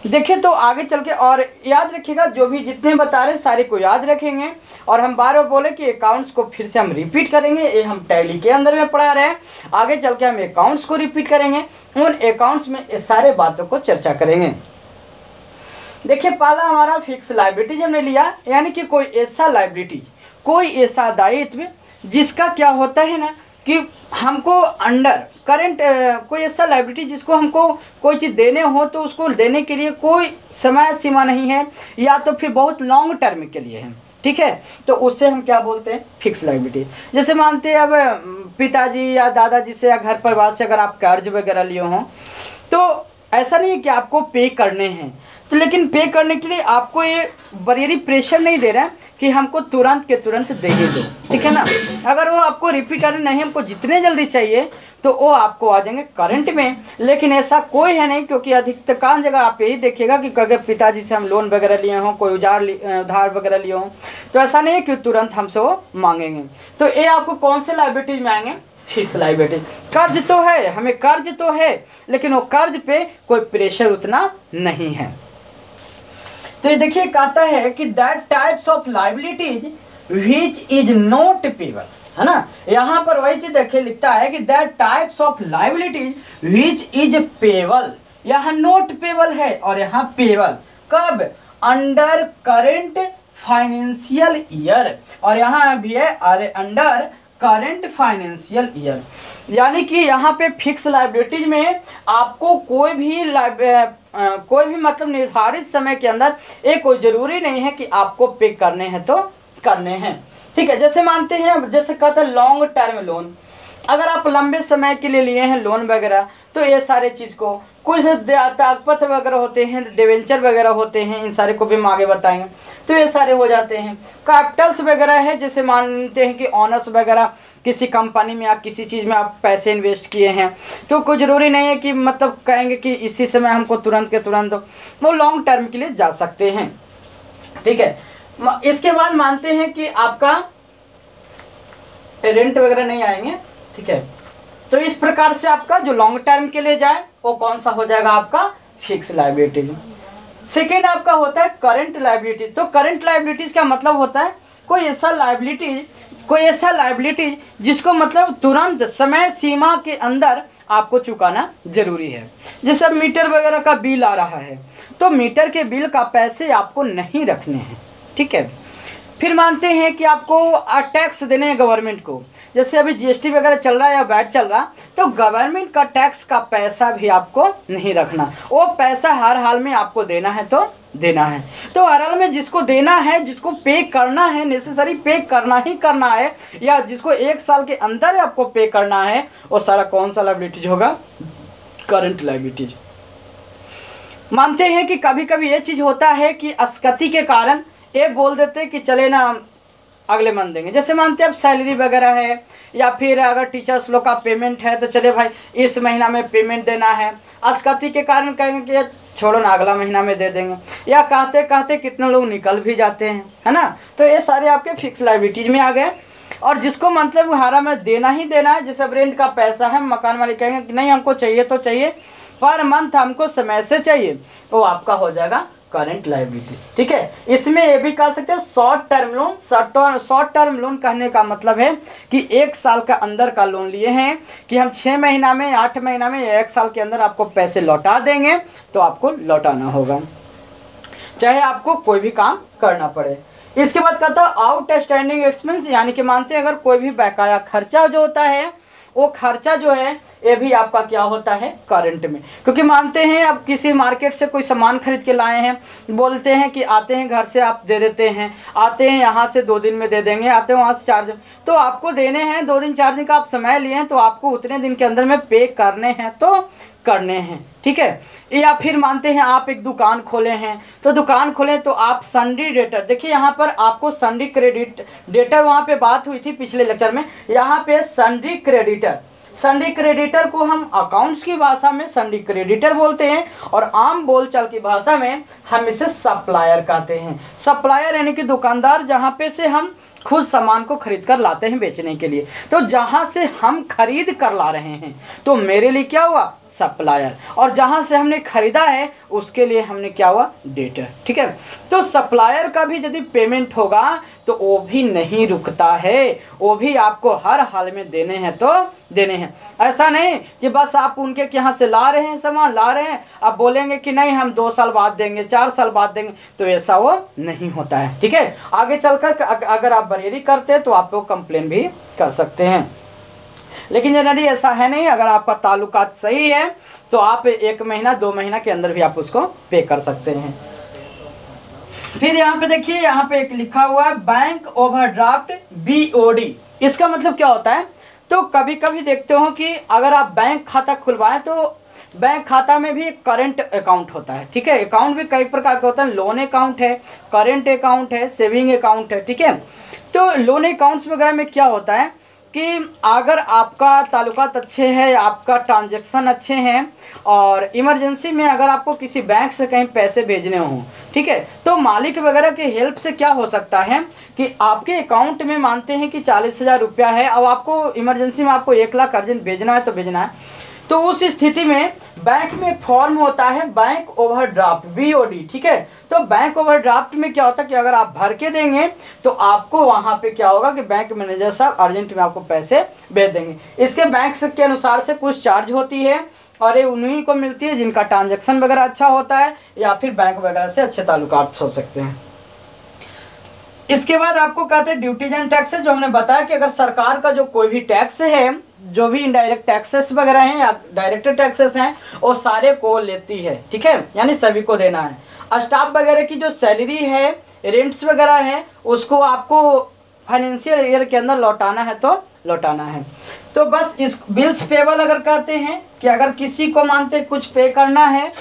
देखिए तो आगे चल के और याद रखिएगा, जो भी जितने बता रहे हैं सारे को याद रखेंगे, और हम बार बार बोले कि अकाउंट्स को फिर से हम रिपीट करेंगे। ये हम टैली के अंदर में पढ़ा रहे हैं, आगे चल के हम अकाउंट्स को रिपीट करेंगे, उन अकाउंट्स में ये सारे बातों को चर्चा करेंगे। देखिए पहला हमारा फिक्स लायबिलिटीज हमने लिया, यानी कि कोई ऐसा लायबिलिटी, कोई ऐसा दायित्व जिसका क्या होता है ना कि हमको अंडर करंट कोई ऐसा लायबिलिटी जिसको हमको कोई चीज़ देने हो तो उसको देने के लिए कोई समय सीमा नहीं है, या तो फिर बहुत लॉन्ग टर्म के लिए है, ठीक है। तो उससे हम क्या बोलते हैं, फिक्स लायबिलिटी। जैसे मानते हैं अब पिताजी या दादाजी से या घर परिवार से अगर आप कर्ज वगैरह लिए हों, तो ऐसा नहीं है कि आपको पे करने हैं, तो लेकिन पे करने के लिए आपको ये बरेरी प्रेशर नहीं दे रहा है कि हमको तुरंत के तुरंत दे ही दो, ठीक है ना। अगर वो आपको रिपीट करने नहीं, हमको जितने जल्दी चाहिए तो वो आपको आ जाएंगे करंट में। लेकिन ऐसा कोई है नहीं, क्योंकि अधिकतर जगह आप यही देखिएगा कि अगर पिताजी से हम लोन वगैरह लिए हों, कोई उधार वगैरह लिए हों, तो ऐसा नहीं है कि तुरंत हमसे वो मांगेंगे। तो ये आपको कौन से लायबिलिटीज में आएंगे, फिक्स लायबिलिटी। कर्ज तो है, हमें कर्ज तो है, लेकिन वो कर्ज पे कोई प्रेशर उतना नहीं है। तो ये देखिए कहता है कि that types of liabilities which is not payable, है ना। यहाँ पर वही चीज देखिए लिखता है कि that types of liabilities which is payable, यहाँ नॉट पेबल है और यहाँ पेबल कब, अंडर करेंट फाइनेंशियल ईयर, और यहाँ भी है अरे अंडर करेंट फाइनेंशियल ईयर। यानी कि यहाँ पे फिक्स लायबिलिटीज में आपको कोई भी मतलब निर्धारित समय के अंदर एक कोई ज़रूरी नहीं है कि आपको पे करने हैं तो करने हैं, ठीक है। जैसे मानते हैं, जैसे कहते हैं लॉन्ग टर्म लोन, अगर आप लंबे समय के लिए लिए हैं लोन वगैरह, तो ये सारे चीज़ को कुछ ताकपत्र वगैरह होते हैं, डिवेंचर वगैरह होते हैं, इन सारे को भी हम आगे बताएंगे, तो ये सारे हो जाते हैं। कैपिटल्स वगैरह है, जैसे मानते हैं कि ऑनर्स वगैरह किसी कंपनी में या किसी चीज़ में आप पैसे इन्वेस्ट किए हैं, तो कोई ज़रूरी नहीं है कि मतलब कहेंगे कि इसी समय हमको तुरंत के तुरंत, वो लॉन्ग टर्म के लिए जा सकते हैं, ठीक है। इसके बाद मानते हैं कि आपका रेंट वगैरह नहीं आएंगे, ठीक है। तो इस प्रकार से आपका जो लॉन्ग टर्म के लिए जाए वो कौन सा हो जाएगा, आपका फिक्स लायबिलिटी। सेकेंड आपका होता है करंट लायबिलिटी। तो करंट लायबिलिटीज का मतलब होता है कोई ऐसा लायबिलिटी जिसको मतलब तुरंत समय सीमा के अंदर आपको चुकाना जरूरी है। जैसे अब मीटर वगैरह का बिल आ रहा है, तो मीटर के बिल का पैसे आपको नहीं रखने हैं, ठीक है। फिर मानते हैं कि आपको टैक्स देने हैं गवर्नमेंट को, जैसे अभी जीएसटी वगैरह चल रहा है या वैट चल रहा, तो गवर्नमेंट का टैक्स का पैसा भी आपको नहीं रखना, वो पैसा हर हाल में आपको देना है तो देना है। तो हर हाल में जिसको देना है, जिसको पे करना है, नेसेसरी पे करना ही करना है, या जिसको 1 साल के अंदर आपको पे करना है, वो सारा कौन सा लायबिलिटीज होगा, करंट लायबिलिटीज। मानते हैं कि कभी कभी ये चीज़ होता है कि अस्कती के कारण ये बोल देते कि चले ना अगले मंथ देंगे। जैसे मानते हैं अब सैलरी वगैरह है, या फिर अगर टीचर्स लोग का पेमेंट है, तो चले भाई इस महीना में पेमेंट देना है, अस्कती के कारण कहेंगे कि छोड़ो ना अगला महीना में दे देंगे, या कहते कहते कितने लोग निकल भी जाते हैं, है ना। तो ये सारे आपके फिक्स लायबिलिटीज में आ गए। और जिसको मतलब हारा में देना ही देना है, जैसे रेंट का पैसा है, मकान मालिक कहेंगे कि नहीं हमको चाहिए तो चाहिए, पर मंथ हमको समय से चाहिए, वो आपका हो जाएगा करंट लायबिलिटी, ठीक है। इसमें ये भी कह सकते हैं short term loan. Short term loan कहने का मतलब है कि 1 साल का अंदर का लोन लिए हैं कि हम 6 महीना में, 8 महीना में, 1 साल के अंदर आपको पैसे लौटा देंगे, तो आपको लौटाना होगा, चाहे आपको कोई भी काम करना पड़े। इसके बाद कहता है आउटस्टैंडिंग एक्सपेंस, यानी कि मानते हैं अगर कोई भी बकाया खर्चा जो होता है, वो खर्चा जो है ये भी आपका क्या होता है, करंट में। क्योंकि मानते हैं अब किसी मार्केट से कोई सामान खरीद के लाए हैं, बोलते हैं कि आते हैं घर से आप दे देते हैं, आते हैं यहाँ से 2 दिन में दे देंगे, आते हैं वहाँ से 4 दिन, तो आपको देने हैं 2 दिन 4 दिन का आप समय लिए हैं, तो आपको उतने दिन के अंदर में पे करने हैं तो करने हैं, ठीक है। या फिर मानते हैं आप एक दुकान खोले हैं, तो दुकान खोले तो आप सन्डी डेटर, देखिए यहाँ पर आपको सन्डी क्रेडिट डेटर, वहाँ पे बात हुई थी पिछले लेक्चर में, यहाँ पे सन्डी क्रेडिटर, सन्डी क्रेडिटर को हम अकाउंट्स की भाषा में सन्डी क्रेडिटर बोलते हैं, और आम बोलचाल की भाषा में हम इसे सप्लायर कहते हैं। सप्लायर यानी कि दुकानदार, जहाँ पे से हम खुद सामान को खरीद कर लाते हैं बेचने के लिए, तो जहाँ से हम खरीद कर ला रहे हैं तो मेरे लिए क्या हुआ, सप्लायर, और जहाँ से हमने खरीदा है उसके लिए हमने क्या हुआ, डेटर, ठीक है। तो सप्लायर का भी यदि पेमेंट होगा तो वो भी नहीं रुकता है, वो भी आपको हर हाल में देने हैं तो देने हैं। ऐसा नहीं कि बस आप उनके यहाँ से ला रहे हैं सामान, ला रहे हैं, अब बोलेंगे कि नहीं हम 2 साल बाद देंगे, 4 साल बाद देंगे, तो ऐसा वो नहीं होता है, ठीक है। आगे चलकर अगर आप बरेरी करते हैं तो आप लोग कंप्लेन भी कर सकते हैं, लेकिन जनरली ऐसा है नहीं। अगर आपका ताल्लुकात सही है तो आप 1 महीना 2 महीना के अंदर भी आप उसको पे कर सकते हैं। फिर यहाँ पे देखिए, यहाँ पे एक लिखा हुआ है बैंक ओवरड्राफ्ट BOD। इसका मतलब क्या होता है? तो कभी कभी देखते हो कि अगर आप बैंक खाता खुलवाएं तो बैंक खाता में भी एक करंट अकाउंट होता है, ठीक है। अकाउंट भी कई प्रकार का होता है, लोन अकाउंट है, करंट अकाउंट है, सेविंग अकाउंट है, ठीक है। तो लोन अकाउंट्स वगैरह में क्या होता है कि अगर आपका ताल्लुकात अच्छे हैं, आपका ट्रांजैक्शन अच्छे हैं और इमरजेंसी में अगर आपको किसी बैंक से कहीं पैसे भेजने हों, ठीक है, तो मालिक वगैरह के हेल्प से क्या हो सकता है कि आपके अकाउंट में मानते हैं कि 40,000 रुपया है, अब आपको इमरजेंसी में आपको 1 लाख अर्जेंट भेजना है तो भेजना है। तो उस स्थिति में बैंक में एक फॉर्म होता है बैंक ओवरड्राफ्ट BOD, ठीक है। तो बैंक ओवरड्राफ्ट में क्या होता है कि अगर आप भर के देंगे तो आपको वहाँ पे क्या होगा कि बैंक मैनेजर साहब अर्जेंट में आपको पैसे भेज देंगे। इसके बैंक के अनुसार से कुछ चार्ज होती है और ये उन्हीं को मिलती है जिनका ट्रांजैक्शन वगैरह अच्छा होता है या फिर बैंक वगैरह से अच्छे ताल्लुकात हो सकते हैं। इसके बाद आपको कहते हैं ड्यूटीज एंड टैक्सेस, जो हमने बताया कि अगर सरकार का जो कोई भी टैक्स है, जो भी इनडायरेक्ट टैक्सेस वगैरह हैं या डायरेक्ट टैक्सेस हैं, वो सारे को लेती है, ठीक है, यानी सभी को देना है। स्टाफ वगैरह की जो सैलरी है, रेंट्स वगैरह है, उसको आपको फाइनेंशियल ईयर के अंदर लौटाना है तो लौटाना है। तो बस इस बिल्स पेबल अगर कहते हैं कि अगर किसी को मानते कुछ पे करना है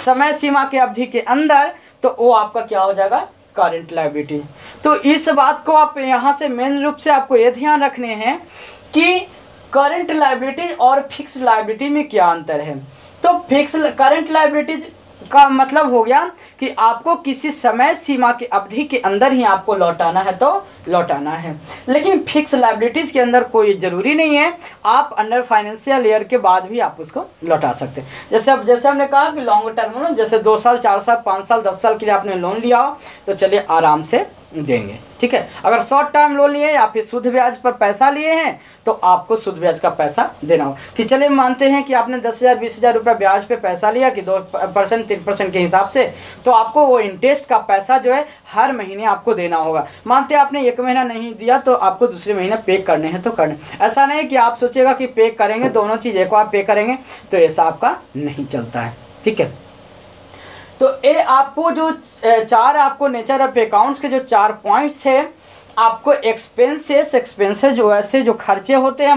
समय सीमा के अवधि के अंदर, तो वो आपका क्या हो जाएगा, करंट लायबिलिटी। तो इस बात को आप यहाँ से मेन रूप से आपको ये ध्यान रखने हैं कि करंट लायबिलिटी और फिक्स्ड लायबिलिटी में क्या अंतर है। तो फिक्स्ड करंट लायबिलिटी का मतलब हो गया कि आपको किसी समय सीमा की अवधि के अंदर ही आपको लौटाना है तो लौटाना है, लेकिन फिक्स लायबिलिटीज़ के अंदर कोई ज़रूरी नहीं है, आप अंडर फाइनेंशियल ईयर के बाद भी आप उसको लौटा सकते हैं। जैसे हमने कहा कि लॉन्ग टर्म लोन, जैसे 2 साल 4 साल 5 साल 10 साल के लिए आपने लोन लिया हो तो चलिए आराम से देंगे, ठीक है। अगर शॉर्ट टर्म लोन लिए या फिर शुद्ध ब्याज पर पैसा लिए हैं तो आपको शुद्ध ब्याज का पैसा देना हो कि चलिए मानते हैं कि आपने 10,000 20,000 रुपये ब्याज पे पैसा लिया कि 2% 3% के हिसाब से, तो आपको वो इंटरेस्ट का पैसा जो है हर महीने आपको देना होगा। मानते हैं आपने 1 महीना नहीं दिया तो आपको दूसरे महीने पे करने हैं तो करने। ऐसा नहीं कि आप सोचेगा कि पे करेंगे दोनों चीज़ एक बार पे करेंगे, तो ऐसा आपका नहीं चलता है, ठीक है। तो ये आपको जो 4 आपको नेचर ऑफ अकाउंट्स के जो 4 पॉइंट्स है, आपको एक्सपेंसेस जो ऐसे जो खर्चे होते हैं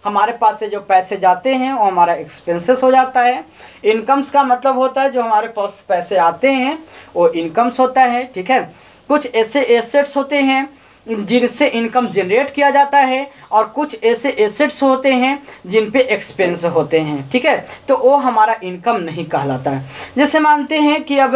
हमारे पास से जो पैसे जाते हैं वो हमारा एक्सपेंसेस हो जाता है। इनकम्स का मतलब होता है जो हमारे पास पैसे आते हैं वो इनकम्स होता है, ठीक है। कुछ ऐसे एसेट्स होते हैं जिनसे इनकम जनरेट किया जाता है और कुछ ऐसे एसेट्स होते हैं जिन पे एक्सपेंस होते हैं, ठीक है। तो वो हमारा इनकम नहीं कहलाता है। जैसे मानते हैं कि अब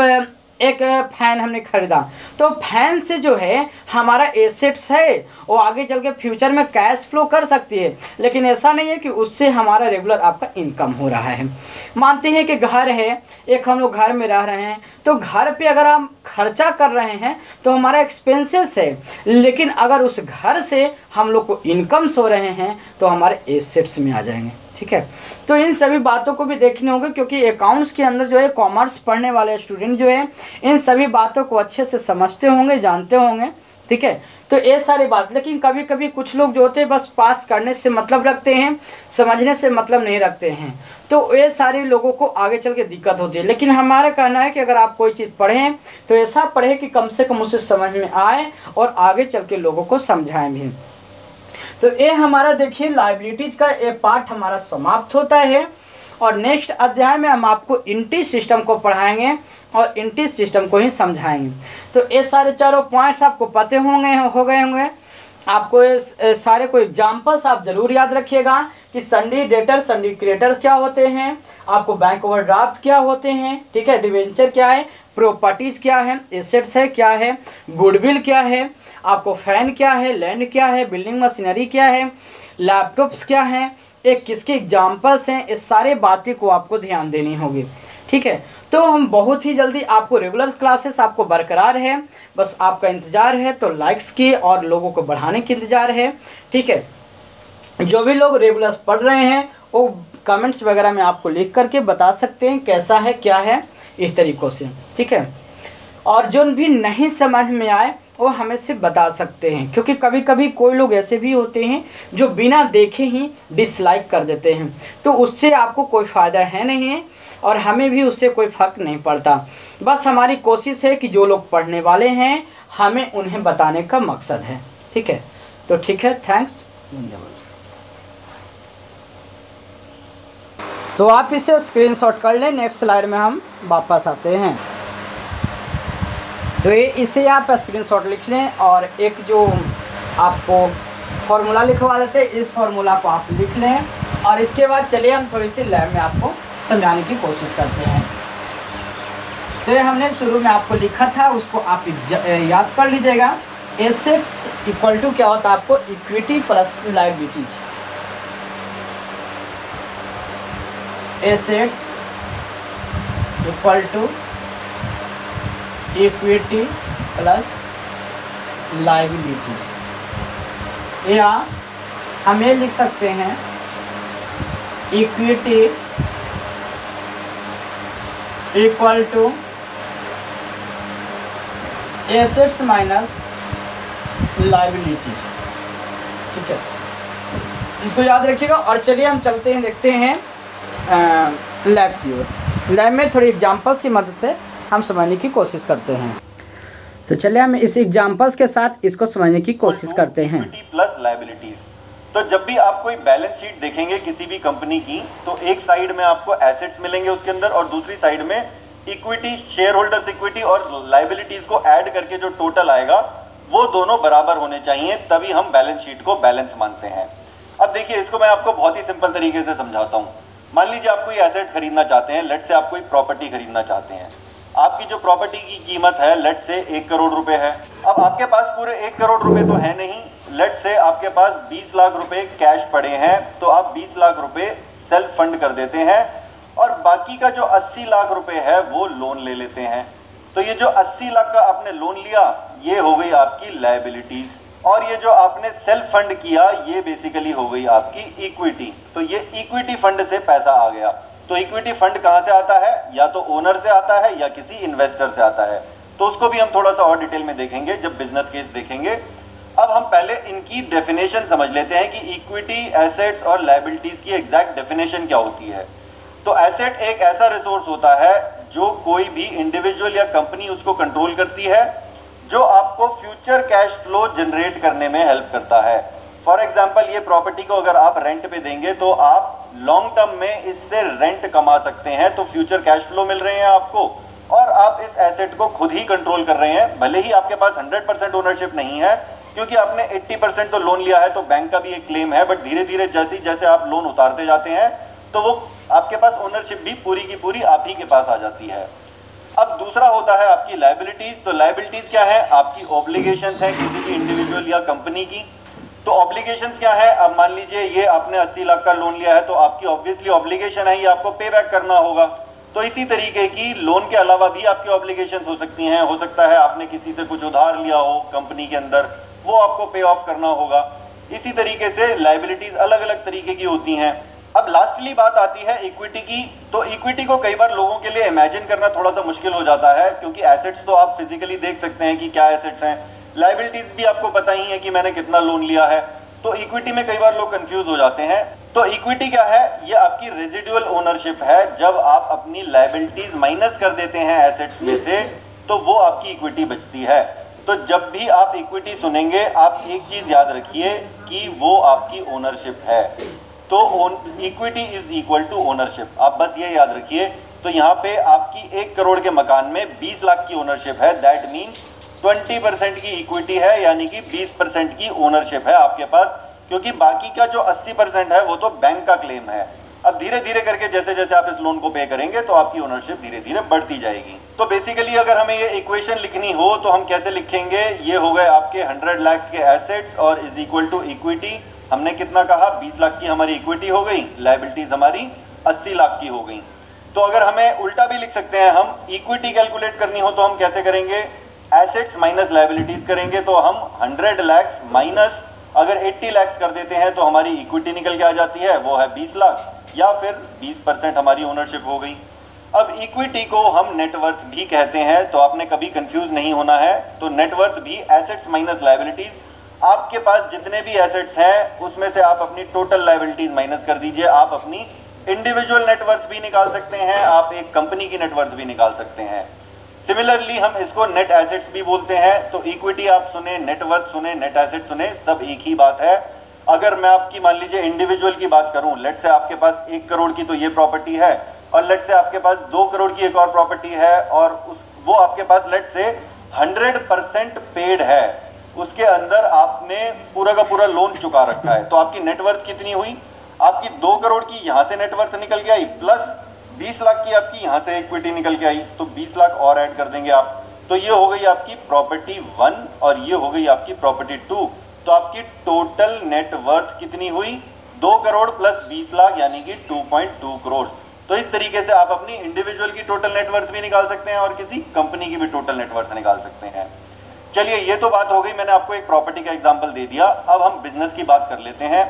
एक फ़ैन हमने ख़रीदा, तो फैन से जो है हमारा एसेट्स है वो आगे चल के फ्यूचर में कैश फ्लो कर सकती है, लेकिन ऐसा नहीं है कि उससे हमारा रेगुलर आपका इनकम हो रहा है। मानते हैं कि घर है, एक हम लोग घर में रह रहे हैं, तो घर पे अगर हम खर्चा कर रहे हैं तो हमारा एक्सपेंसेस है, लेकिन अगर उस घर से हम लोग को इनकम्स हो रहे हैं तो हमारे एसेट्स में आ जाएंगे, ठीक है। तो इन सभी बातों को भी देखने होंगे क्योंकि अकाउंट्स के अंदर जो है कॉमर्स पढ़ने वाले स्टूडेंट जो है इन सभी बातों को अच्छे से समझते होंगे, जानते होंगे, ठीक है। तो ये सारी बात, लेकिन कभी कभी कुछ लोग जो होते हैं बस पास करने से मतलब रखते हैं, समझने से मतलब नहीं रखते हैं, तो ये सारे लोगों को आगे चल के दिक्कत होती है। लेकिन हमारा कहना है कि अगर आप कोई चीज़ पढ़ें तो ऐसा पढ़ें कि कम से कम उसे समझ में आए और आगे चल के लोगों को समझाएं भी। तो ये हमारा देखिए लायबिलिटीज का ये पार्ट हमारा समाप्त होता है और नेक्स्ट अध्याय में हम आपको इंटी सिस्टम को पढ़ाएंगे और इंटी सिस्टम को ही समझाएंगे। तो ये सारे चारों पॉइंट्स आपको पते हो गए होंगे। आपको ये सारे को एग्जाम्पल्स आप जरूर याद रखिएगा कि सन्डी डेटर सन्डी क्रेडिटर क्या होते हैं, आपको बैंक ओवरड्राफ्ट क्या होते हैं, ठीक है, डिवेंचर क्या है, प्रॉपर्टीज़ क्या है, एसेट्स है क्या है, गुडविल क्या है, आपको फैन क्या है, लैंड क्या है, बिल्डिंग मशीनरी क्या है, लैपटॉप्स क्या है, एक किसके एग्जाम्पल्स हैं, इस सारे बातें को आपको ध्यान देनी होगी, ठीक है। तो हम बहुत ही जल्दी आपको रेगुलर क्लासेस आपको बरकरार है, बस आपका इंतज़ार है तो लाइक्स की और लोगों को बढ़ाने की इंतज़ार है, ठीक है। जो भी लोग रेगुलर पढ़ रहे हैं वो कमेंट्स वगैरह में आपको लिख करके बता सकते हैं कैसा है क्या है, इस तरीक़ों से, ठीक है। और जो भी नहीं समझ में आए वो हमें से बता सकते हैं, क्योंकि कभी कभी कोई लोग ऐसे भी होते हैं जो बिना देखे ही डिसलाइक कर देते हैं, तो उससे आपको कोई फ़ायदा है नहीं और हमें भी उससे कोई फ़र्क नहीं पड़ता। बस हमारी कोशिश है कि जो लोग पढ़ने वाले हैं हमें उन्हें बताने का मकसद है। ठीक है, तो ठीक है, थैंक्स, धन्यवाद। तो आप इसे स्क्रीनशॉट कर लें। नेक्स्ट स्लाइड में हम वापस आते हैं। तो इसे आप स्क्रीनशॉट लिख लें और एक जो आपको फॉर्मूला लिखवा देते हैं, इस फॉर्मूला को आप लिख लें और इसके बाद चलिए हम थोड़ी सी लैब में आपको समझाने की कोशिश करते हैं। तो ये हमने शुरू में आपको लिखा था, उसको आप याद कर लीजिएगा। एसेट्स इक्वल टू क्या होता है आपको, equity plus liabilities. Assets equal to equity plus liability, या हम ये लिख सकते हैं equity equal to assets minus liability. ठीक है, इसको याद रखिएगा। और चलिए हम चलते हैं, देखते हैं लैब की ओर। लैब में थोड़ी एग्जांपल्स की मदद से हम समझने की कोशिश करते हैं। तो चलिए हम इस एग्जांपल्स के साथ इसको समझने की कोशिश करते हैं। Plus liabilities. तो जब भी आप कोई बैलेंस शीट देखेंगे किसी भी कंपनी की, तो एक साइड में आपको एसेट्स मिलेंगे उसके अंदर और दूसरी साइड में इक्विटी, शेयर होल्डर्स इक्विटी और लायबिलिटीज को ऐड करके जो टोटल आएगा वो दोनों बराबर होने चाहिए, तभी हम बैलेंस शीट को बैलेंस मानते हैं। अब देखिए, इसको मैं आपको बहुत ही सिंपल तरीके से समझाता हूँ। मान लीजिए आप कोई एसेट खरीदना चाहते हैं, लेट से आप कोई प्रॉपर्टी खरीदना चाहते हैं। आपकी जो प्रॉपर्टी की कीमत है लेट से 1 करोड़ रुपए है। अब आपके पास पूरे 1 करोड़ रुपए तो है नहीं, लेट से आपके पास 20 लाख रुपए कैश पड़े हैं, तो आप 20 लाख रुपए सेल्फ फंड कर देते हैं और बाकी का जो 80 लाख रुपए है वो लोन ले लेते हैं। तो ये जो 80 लाख का आपने लोन लिया, ये हो गई आपकी लायबिलिटीज, और ये जो आपने सेल्फ फंड किया ये बेसिकली हो गई आपकी इक्विटी। तो ये इक्विटी फंड से पैसा आ गया। तो इक्विटी फंड कहां से आता है, या तो ओनर से आता है या किसी इन्वेस्टर से आता है। तो उसको भी हम थोड़ा सा और डिटेल में देखेंगे जब बिजनेस केस देखेंगे। अब हम पहले इनकी डेफिनेशन समझ लेते हैं कि इक्विटी, एसेट्स और लायबिलिटीज की एग्जैक्ट डेफिनेशन क्या होती है। तो एसेट एक ऐसा रिसोर्स होता है जो कोई भी इंडिविजुअल या कंपनी उसको कंट्रोल करती है, जो आपको फ्यूचर कैश फ्लो जनरेट करने में हेल्प करता है। फॉर एग्जाम्पल, ये प्रॉपर्टी को अगर आप रेंट पे देंगे तो आप लॉन्ग टर्म में इससे रेंट कमा सकते हैं, तो फ्यूचर कैश फ्लो मिल रहे हैं आपको, और आप इस एसेट को खुद ही कंट्रोल कर रहे हैं। भले ही आपके पास 100% ओनरशिप नहीं है, क्योंकि आपने 80% तो लोन लिया है, तो बैंक का भी एक क्लेम है, बट धीरे धीरे जैसे जैसे आप लोन उतारते जाते हैं तो वो आपके पास ओनरशिप भी पूरी की पूरी आप ही के पास आ जाती है। अब दूसरा होता है आपकी लायबिलिटीज। तो लायबिलिटीज क्या है, आपकी ऑब्लिगेशंस है किसी भी इंडिविजुअल या कंपनी की। तो ऑब्लिगेशंस क्या है, अब मान लीजिए ये आपने 80 लाख का लोन लिया है, तो आपकी ऑब्वियसली ऑब्लिगेशन है, ये आपको पे बैक करना होगा। तो इसी तरीके की लोन के अलावा भी आपकी ऑब्लिगेशंस हो सकती हैं। हो सकता है आपने किसी से कुछ उधार लिया हो कंपनी के अंदर, वो आपको पे ऑफ करना होगा। इसी तरीके से लायबिलिटीज अलग अलग तरीके की होती हैं। अब लास्टली बात आती है इक्विटी की। तो इक्विटी को कई बार लोगों के लिए इमेजिन करना थोड़ा सा मुश्किल हो जाता है, क्योंकि एसेट्स तो आप फिजिकली देख सकते हैं कि क्या एसेट्स हैं, लायबिलिटीज भी आपको पता ही है कि मैंने कितना लोन लिया है। तो इक्विटी में कई बार लोग कंफ्यूज हो जाते हैं। तो इक्विटी क्या है, ये आपकी रेजिडुअल ओनरशिप है। जब आप अपनी लायबिलिटीज माइनस कर देते हैं एसेट्स में से, तो वो आपकी इक्विटी बचती है। तो जब भी आप इक्विटी सुनेंगे, आप एक चीज याद रखिए कि वो आपकी ओनरशिप है। तो equity is equal to ownership, आप बस ये याद रखिए। तो यहाँ पे आपकी 1 करोड़ के मकान में 20 लाख की ओनरशिप है, दैट मीन्स 20% की इक्विटी है, यानी कि 20% की ओनरशिप है आपके पास, क्योंकि बाकी का जो 80% है वो तो बैंक का क्लेम है। अब धीरे धीरे करके जैसे जैसे आप इस लोन को पे करेंगे तो आपकी ओनरशिप धीरे धीरे बढ़ती जाएगी। तो बेसिकली अगर हमें ये इक्वेशन लिखनी हो तो हम कैसे लिखेंगे, ये हो गए आपके 100 लाख के एसेट्स और इज इक्वल टू इक्विटी। हमने कितना कहा, 20 लाख की हमारी इक्विटी हो गई, लायबिलिटीज हमारी 80 लाख की हो गई। तो अगर हमें उल्टा भी लिख सकते हैं, हम इक्विटी कैलकुलेट करनी हो तो हम कैसे करेंगे, एसेट्स माइनस लायबिलिटीज करेंगे। तो हम 100 लाख माइनस अगर 80 लाख कर देते हैं तो हमारी इक्विटी निकल के आ जाती है, वो है 20 लाख, या फिर 20% हमारी ओनरशिप हो गई। अब इक्विटी को हम नेटवर्थ भी कहते हैं, तो आपने कभी कंफ्यूज नहीं होना है। तो नेटवर्थ भी एसेट्स माइनस लायबिलिटीज, आपके पास जितने भी एसेट्स हैं उसमें से आप अपनी टोटल लायबिलिटीज माइनस कर दीजिए। आप अपनी इंडिविजुअल नेटवर्थ भी निकाल सकते हैं, आप एक कंपनी की नेटवर्थ भी निकाल सकते हैं। सिमिलरली हम इसको नेट एसेट्स भी बोलते हैं। तो इक्विटी आप सुने, नेटवर्थ सुने, नेट एसेट सुने, सब एक ही बात है। अगर मैं आपकी मान लीजिए इंडिविजुअल की बात करूं, लेट से आपके पास 1 करोड़ की तो ये प्रॉपर्टी है, और लेट से आपके पास 2 करोड़ की एक और प्रॉपर्टी है, और वो आपके पास लेट से 100% पेड है, उसके अंदर आपने पूरा का पूरा लोन चुका रखा है। तो आपकी नेटवर्थ कितनी हुई? आपकी 2 करोड़ की यहां से नेटवर्थ निकल के आई, प्लस 20 लाख की आपकी यहां से इक्विटी निकल के आई, तो 20 लाख और ऐड कर देंगे आप। तो ये हो गई आपकी प्रॉपर्टी 1 और ये हो गई आपकी प्रॉपर्टी 2। तो आपकी टोटल नेटवर्थ कितनी हुई? 2 करोड़ प्लस 20 लाख यानी कि 2.2 करोड़। तो इस तरीके से आप अपनी इंडिविजुअल की टोटल नेटवर्थ भी निकाल सकते हैं और किसी कंपनी की भी टोटल नेटवर्थ निकाल सकते हैं। चलिए, ये तो बात हो गई, मैंने आपको एक प्रॉपर्टी का एग्जांपल दे दिया। अब हम बिजनेस की बात कर लेते हैं।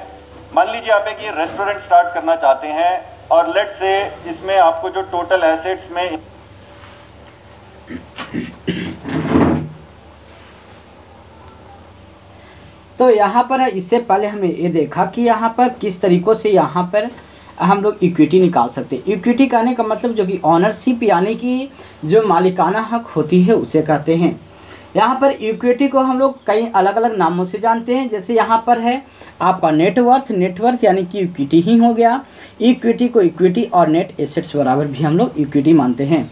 मान लीजिए आप एक ये रेस्टोरेंट स्टार्ट करना चाहते हैं, और लेट से इसमें आपको जो टोटल एसेट्स में तो यहाँ पर इससे पहले हमें ये देखा कि यहाँ पर किस तरीक़ों से यहाँ पर हम लोग इक्विटी निकाल सकते हैं। इक्विटी कहने का मतलब जो कि ऑनरशिप यानी कि जो मालिकाना हक होती है उसे कहते हैं। यहाँ पर इक्विटी को हम लोग कई अलग अलग नामों से जानते हैं। जैसे यहाँ पर है आपका नेटवर्थ यानी कि इक्विटी ही हो गया। इक्विटी को इक्विटी और नेट एसेट्स बराबर भी हम लोग इक्विटी मानते हैं।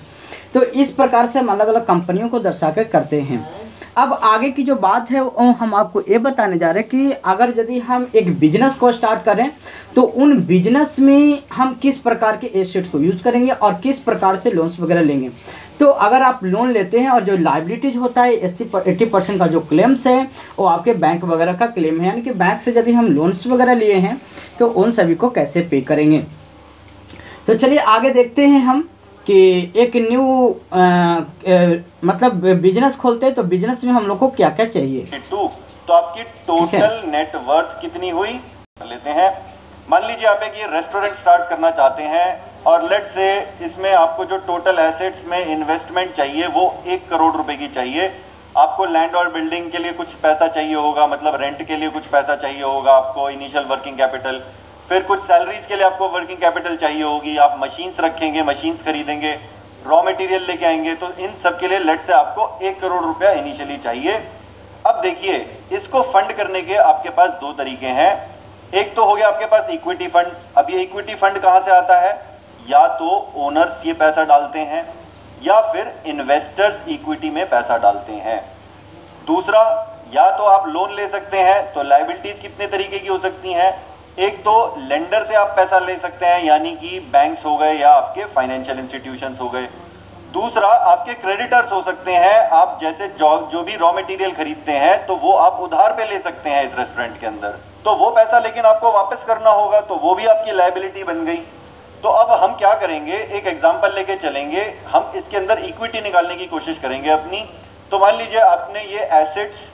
तो इस प्रकार से हम अलग अलग कंपनियों को दर्शा कर करते हैं। अब आगे की जो बात है वो हम आपको ये बताने जा रहे हैं कि अगर यदि हम एक बिजनेस को स्टार्ट करें तो उन बिजनेस में हम किस प्रकार के एसेट्स को यूज़ करेंगे और किस प्रकार से लोन्स वगैरह लेंगे। तो अगर आप लोन लेते हैं और जो लाइबिलिटीज होता है 80% का जो क्लेम्स है वो आपके बैंक वगैरह का क्लेम है, यानी कि बैंक से यदि हम लोन्स वगैरह लिए हैं तो उन सभी को कैसे पे करेंगे। तो चलिए आगे देखते हैं हम कि एक न्यू मतलब बिजनेस खोलते हैं तो बिजनेस में हम लोग को क्या क्या चाहिए। तो आपकी टोटल नेटवर्थ कितनी हुई लेते हैं। मान लीजिए आप एक ये रेस्टोरेंट स्टार्ट करना चाहते हैं, और लेट से इसमें आपको जो टोटल एसेट्स में इन्वेस्टमेंट चाहिए वो 1 करोड़ रुपए की चाहिए। आपको लैंड और बिल्डिंग के लिए कुछ पैसा चाहिए होगा, मतलब रेंट के लिए कुछ पैसा चाहिए होगा आपको, इनिशियल वर्किंग कैपिटल, फिर कुछ सैलरीज के लिए आपको वर्किंग कैपिटल चाहिए होगी, आप मशीन्स रखेंगे, मशीन्स खरीदेंगे, रॉ मटेरियल लेके आएंगे, तो इन सब के लिए लेट से आपको 1 करोड़ रुपया इनिशियली चाहिए। अब देखिए, इसको फंड करने के आपके पास 2 तरीके हैं। एक तो हो गया आपके पास इक्विटी फंड। अब ये इक्विटी फंड कहां से आता है? या तो ओनर्स ये पैसा डालते हैं या फिर इन्वेस्टर्स इक्विटी में पैसा डालते हैं। दूसरा, या तो आप लोन ले सकते हैं। तो लायबिलिटीज कितने तरीके की हो सकती हैं? एक तो लेंडर से आप पैसा ले सकते हैं, यानी कि बैंक्स हो गए या आपके फाइनेंशियल इंस्टीट्यूशंस हो गए। दूसरा, आपके क्रेडिटर्स हो सकते हैं। आप जैसे जो भी रॉ मटेरियल खरीदते हैं तो वो आप उधार पे ले सकते हैं इस रेस्टोरेंट के अंदर, तो वो पैसा लेकिन आपको वापस करना होगा, तो वो भी आपकी लायबिलिटी बन गई। तो अब हम क्या करेंगे, एक एग्जांपल लेके चलेंगे, हम इसके अंदर इक्विटी निकालने की कोशिश करेंगे अपनी। तो मान लीजिए आपने ये एसेट्स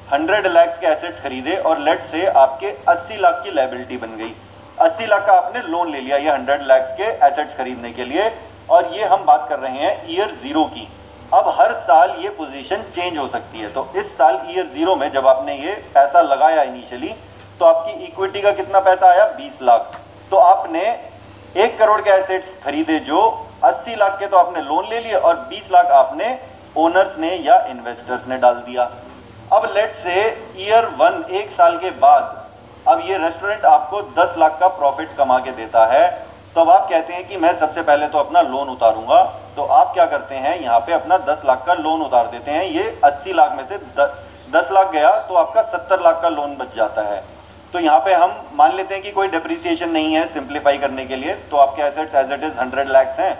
100 लाख के एसेट्स खरीदे और लेट से आपके 80 लाख की लायबिलिटी बन गई। 80 लाख का आपने लोन ले लिया ये 100 लाख के एसेट्स खरीदने के लिए, और ये हम बात कर रहे हैं ईयर 0 की। अब हर साल ये पोजीशन चेंज हो सकती है। तो इस साल ईयर 0 में जब आपने ये पैसा लगाया इनिशियली, तो आपकी इक्विटी का कितना पैसा आया? 20 लाख। तो आपने 1 करोड़ के एसेट्स खरीदे, जो 80 लाख के तो आपने लोन ले लिए और 20 लाख आपने ओनर्स ने या इन्वेस्टर्स ने डाल दिया। अब लेट से ईयर 1 1 साल के बाद अब ये रेस्टोरेंट आपको 10 लाख का प्रॉफिट कमा के देता है। तो अब आप कहते हैं कि मैं सबसे पहले तो अपना लोन उतारूंगा। तो आप क्या करते हैं, यहाँ पे अपना 10 लाख का लोन उतार देते हैं। ये 80 लाख में से 10 लाख गया तो आपका 70 लाख का लोन बच जाता है। तो यहाँ पे हम मान लेते हैं कि कोई डेप्रिसिएशन नहीं है, सिंप्लीफाई करने के लिए। तो आपके assets as it is 100 lakh हैं,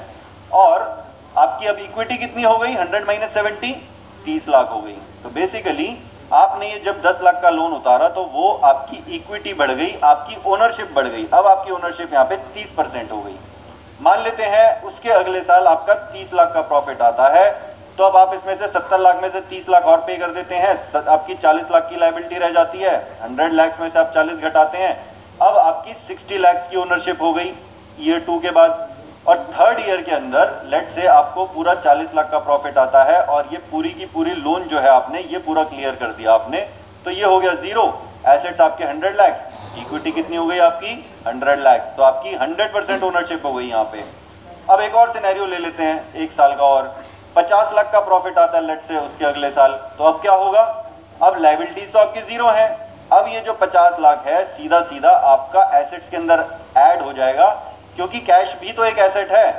और आपकी अब इक्विटी कितनी हो गई? 100 - 70 30 लाख हो गई। तो बेसिकली आपने ये जब 10 लाख का लोन उतारा तो वो आपकी इक्विटी बढ़ गई, आपकी ओनरशिप बढ़ गई। अब आपकी ओनरशिप यहाँ पे 30% हो गई। मान लेते हैं उसके अगले साल आपका 30 लाख का प्रॉफिट आता है, तो अब आप इसमें से 70 लाख में से 30 लाख और पे कर देते हैं, आपकी 40 लाख की लायबिलिटी रह जाती है। 100 लाख में से आप 40 घटाते हैं, अब आपकी 60 लाख की ओनरशिप हो गई ईयर 2 के बाद। और थर्ड ईयर के अंदर लेट से आपको पूरा 40 लाख का प्रॉफिट आता है और ये पूरी की पूरी लोन जो है आपने ये पूरा क्लियर कर दिया आपने, तो ये हो गया जीरो, एसेट्स आपके 100 लाख, इक्विटी कितनी हो गई आपकी 100 लाख, तो आपकी 100% ओनरशिप हो गई यहाँ पे। अब एक और सिनेरियो ले लेते हैं, एक साल का और 50 लाख का प्रॉफिट आता है लेट से उसके अगले साल, तो अब क्या होगा, अब लायबिलिटीज तो आपकी जीरो है, अब ये जो 50 लाख है सीधा सीधा आपका एसेट्स के अंदर ऐड हो जाएगा, क्योंकि कैश भी तो एक एसेट है,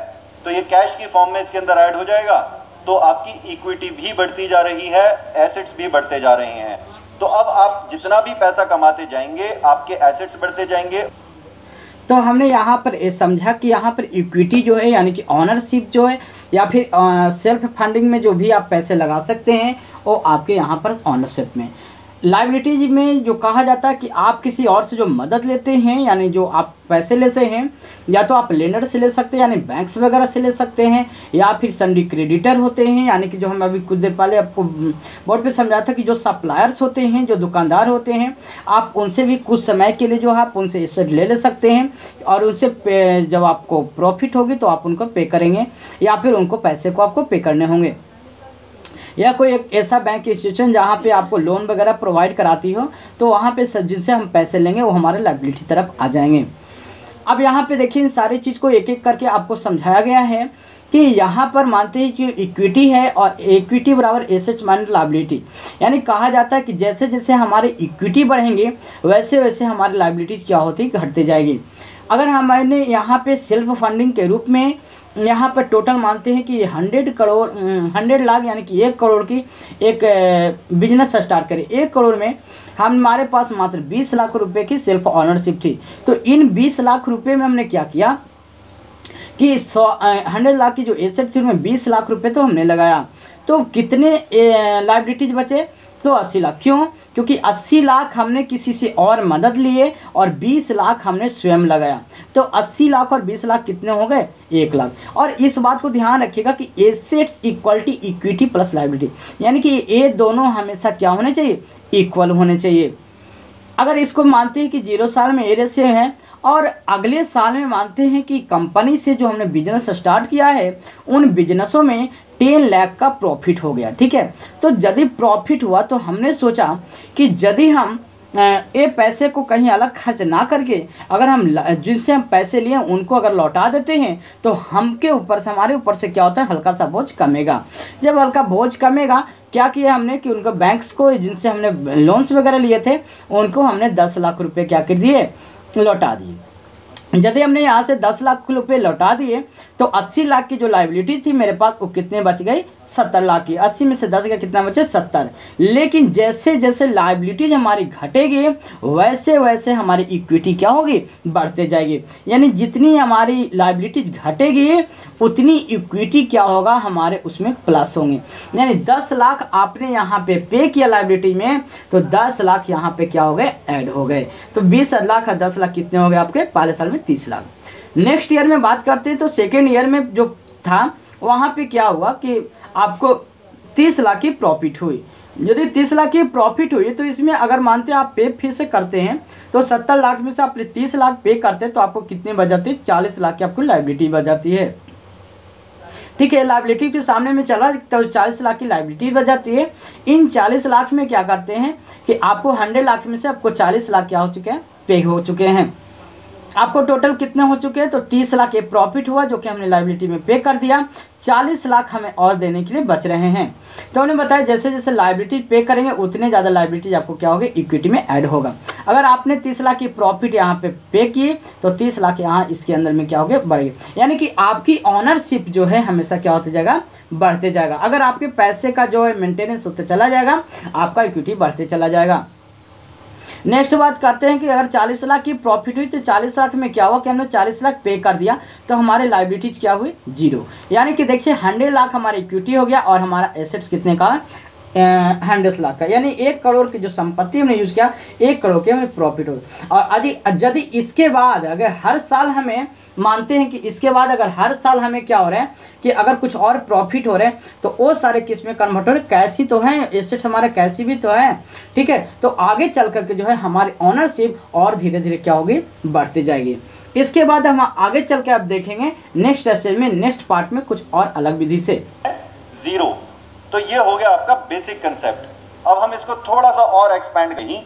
तो ये कैश की फॉर्म में इसके अंदर ऐड हो जाएगा, तो आपकी इक्विटी भी बढ़ती जा रही है, एसेट्स भी बढ़ते जा रहे हैं। तो अब आप जितना भी पैसा कमाते जाएंगे आपके एसेट्स बढ़ते जाएंगे। तो हमने यहाँ पर ये समझा कि यहाँ पर इक्विटी जो है यानी कि ऑनरशिप जो है या फिर सेल्फ फंडिंग में जो भी आप पैसे लगा सकते हैं वो आपके यहाँ पर ऑनरशिप में। लायबिलिटीज में जो कहा जाता है कि आप किसी और से जो मदद लेते हैं यानी जो आप पैसे लेते हैं, या तो आप लेंडर से ले सकते हैं यानी बैंक्स वगैरह से ले सकते हैं, या फिर सन्डी क्रेडिटर होते हैं यानी कि जो हम अभी कुछ देर पहले आपको बोर्ड पे समझाया था कि जो सप्लायर्स होते हैं, जो दुकानदार होते हैं, आप उनसे भी कुछ समय के लिए जो है आप उनसे एसेट ले सकते हैं और उनसे जब आपको प्रॉफिट होगी तो आप उनको पे करेंगे या फिर उनको पैसे को आपको पे करने होंगे। या कोई एक ऐसा बैंक इंस्टीट्यूशन जहाँ पे आपको लोन वगैरह प्रोवाइड कराती हो तो वहाँ पे सब जिनसे हम पैसे लेंगे वो हमारे लायबिलिटी तरफ आ जाएंगे। अब यहाँ पे देखिए इन सारी चीज़ को एक एक करके आपको समझाया गया है कि यहाँ पर मानते हैं कि इक्विटी है और इक्विटी बराबर एसेट्स माइनस लायबिलिटी, यानी कहा जाता है कि जैसे जैसे हमारे इक्विटी बढ़ेंगे वैसे वैसे हमारी लायबिलिटीज क्या होती घटते जाएगी। अगर हमारे यहाँ पे सेल्फ फंडिंग के रूप में यहाँ पर टोटल मानते हैं कि 100 लाख यानी कि 1 करोड़ की एक बिजनेस स्टार्ट करें, 1 करोड़ में हमारे पास मात्र 20 लाख रुपए की सेल्फ ऑनरशिप थी। तो इन 20 लाख रुपए में हमने क्या किया कि 100 लाख की जो एसेट थी उनमें 20 लाख रुपए तो हमने लगाया, तो कितने लायबिलिटीज बचे, तो 80 लाख। क्यों? क्योंकि 80 लाख हमने किसी से और मदद लिए और 20 लाख हमने स्वयं लगाया, तो 80 लाख और 20 लाख कितने हो गए 1 लाख। और इस बात को ध्यान रखिएगा कि assets equality equity plus liability, यानी कि ये दोनों हमेशा क्या होने चाहिए, इक्वल होने चाहिए। अगर इसको मानते हैं कि 0 साल में ए रेशियो है और अगले साल में मानते हैं कि कंपनी से जो हमने बिजनेस स्टार्ट किया है उन बिजनेसों में 10 लाख का प्रॉफिट हो गया, ठीक है। तो यदि प्रॉफिट हुआ तो हमने सोचा कि यदि हम ये पैसे को कहीं अलग खर्च ना करके अगर हम जिनसे हम पैसे लिए उनको अगर लौटा देते हैं तो हमके ऊपर से हमारे ऊपर से क्या होता है, हल्का सा बोझ कमेगा। जब हल्का बोझ कमेगा क्या किया हमने कि उनको बैंक्स को जिनसे हमने लोन्स वगैरह लिए थे उनको हमने 10 लाख रुपए क्या कर दिए, लौटा दिए। यदि हमने यहाँ से 10 लाख रुपए लौटा दिए तो 80 लाख की जो लायबिलिटी थी मेरे पास वो कितने बच गई, 70 लाख की। 80 में से 10 का कितना बचे, 70। लेकिन जैसे जैसे लायबिलिटीज हमारी घटेगी वैसे वैसे हमारी इक्विटी क्या होगी, बढ़ते जाएगी। यानी जितनी हमारी लायबिलिटीज घटेगी उतनी इक्विटी क्या होगा, हमारे उसमें प्लस होंगे। यानी 10 लाख आपने यहाँ पे किया लायबिलिटी में तो 10 लाख यहाँ पे क्या हो गए, ऐड हो गए। तो 20 लाख और 10 लाख कितने हो गए आपके, पहले साल में 30 लाख। नेक्स्ट ईयर में बात करते हैं तो सेकेंड ईयर में जो था वहाँ पे क्या हुआ कि आपको 30 लाख की प्रॉफिट हुई। यदि 30 लाख की प्रॉफिट हुई तो इसमें अगर मानते हैं आप पे फिर से करते हैं तो 70 लाख में से आप 30 लाख पे करते हैं तो आपको कितने बच जाती है, 40 लाख की आपको लायबिलिटी बच जाती है, ठीक है। लायबिलिटी के सामने में चला तो 40 लाख की लायबिलिटी बच जाती है। इन 40 लाख में क्या करते हैं कि आपको 100 लाख में से आपको 40 लाख क्या हो चुके हैं, पे हो चुके हैं। आपको टोटल कितने हो चुके हैं, तो 30 लाख ये प्रॉफिट हुआ जो कि हमने लायबिलिटी में पे कर दिया, 40 लाख हमें और देने के लिए बच रहे हैं। तो हमने बताया जैसे जैसे लायबिलिटी पे करेंगे उतने ज़्यादा लायबिलिटी आपको क्या होगी, इक्विटी में ऐड होगा। अगर आपने 30 लाख की प्रॉफिट यहाँ पे किए तो 30 लाख यहाँ इसके अंदर में क्या हो गया, बढ़ गए। यानी कि आपकी ऑनरशिप जो है हमेशा क्या होते जाएगा, बढ़ते जाएगा। अगर आपके पैसे का जो है मेंटेनेंस होते चला जाएगा आपका इक्विटी बढ़ते चला जाएगा। नेक्स्ट बात करते हैं कि अगर 40 लाख की प्रॉफिट हुई तो 40 लाख में क्या हुआ कि हमने 40 लाख पे कर दिया तो हमारे लायबिलिटीज क्या हुई, 0। यानी कि देखिए 100 लाख हमारी इक्विटी हो गया और हमारा एसेट्स कितने का 100 लाख का, यानी 1 करोड़ की जो संपत्ति हमने यूज़ किया 1 करोड़ के हमें प्रॉफिट हो। और यदि इसके बाद अगर हर साल हमें मानते हैं कि इसके बाद अगर हर साल हमें क्या हो रहा है कि अगर कुछ और प्रॉफिट हो रहे हैं तो वो सारे किस में कन्वर्ट हो रहे, कैश ही तो हैं, एसेट्स हमारे कैश ही भी तो है, ठीक है। तो आगे चल करके जो है हमारी ओनरशिप और धीरे धीरे क्या होगी, बढ़ती जाएगी। इसके बाद हम आगे चल के आप देखेंगे नेक्स्ट स्टेज में, नेक्स्ट पार्ट में कुछ और अलग विधि से। 0, तो ये हो गया आपका बेसिक कंसेप्ट। अब हम इसको थोड़ा सा और एक्सपैंड करें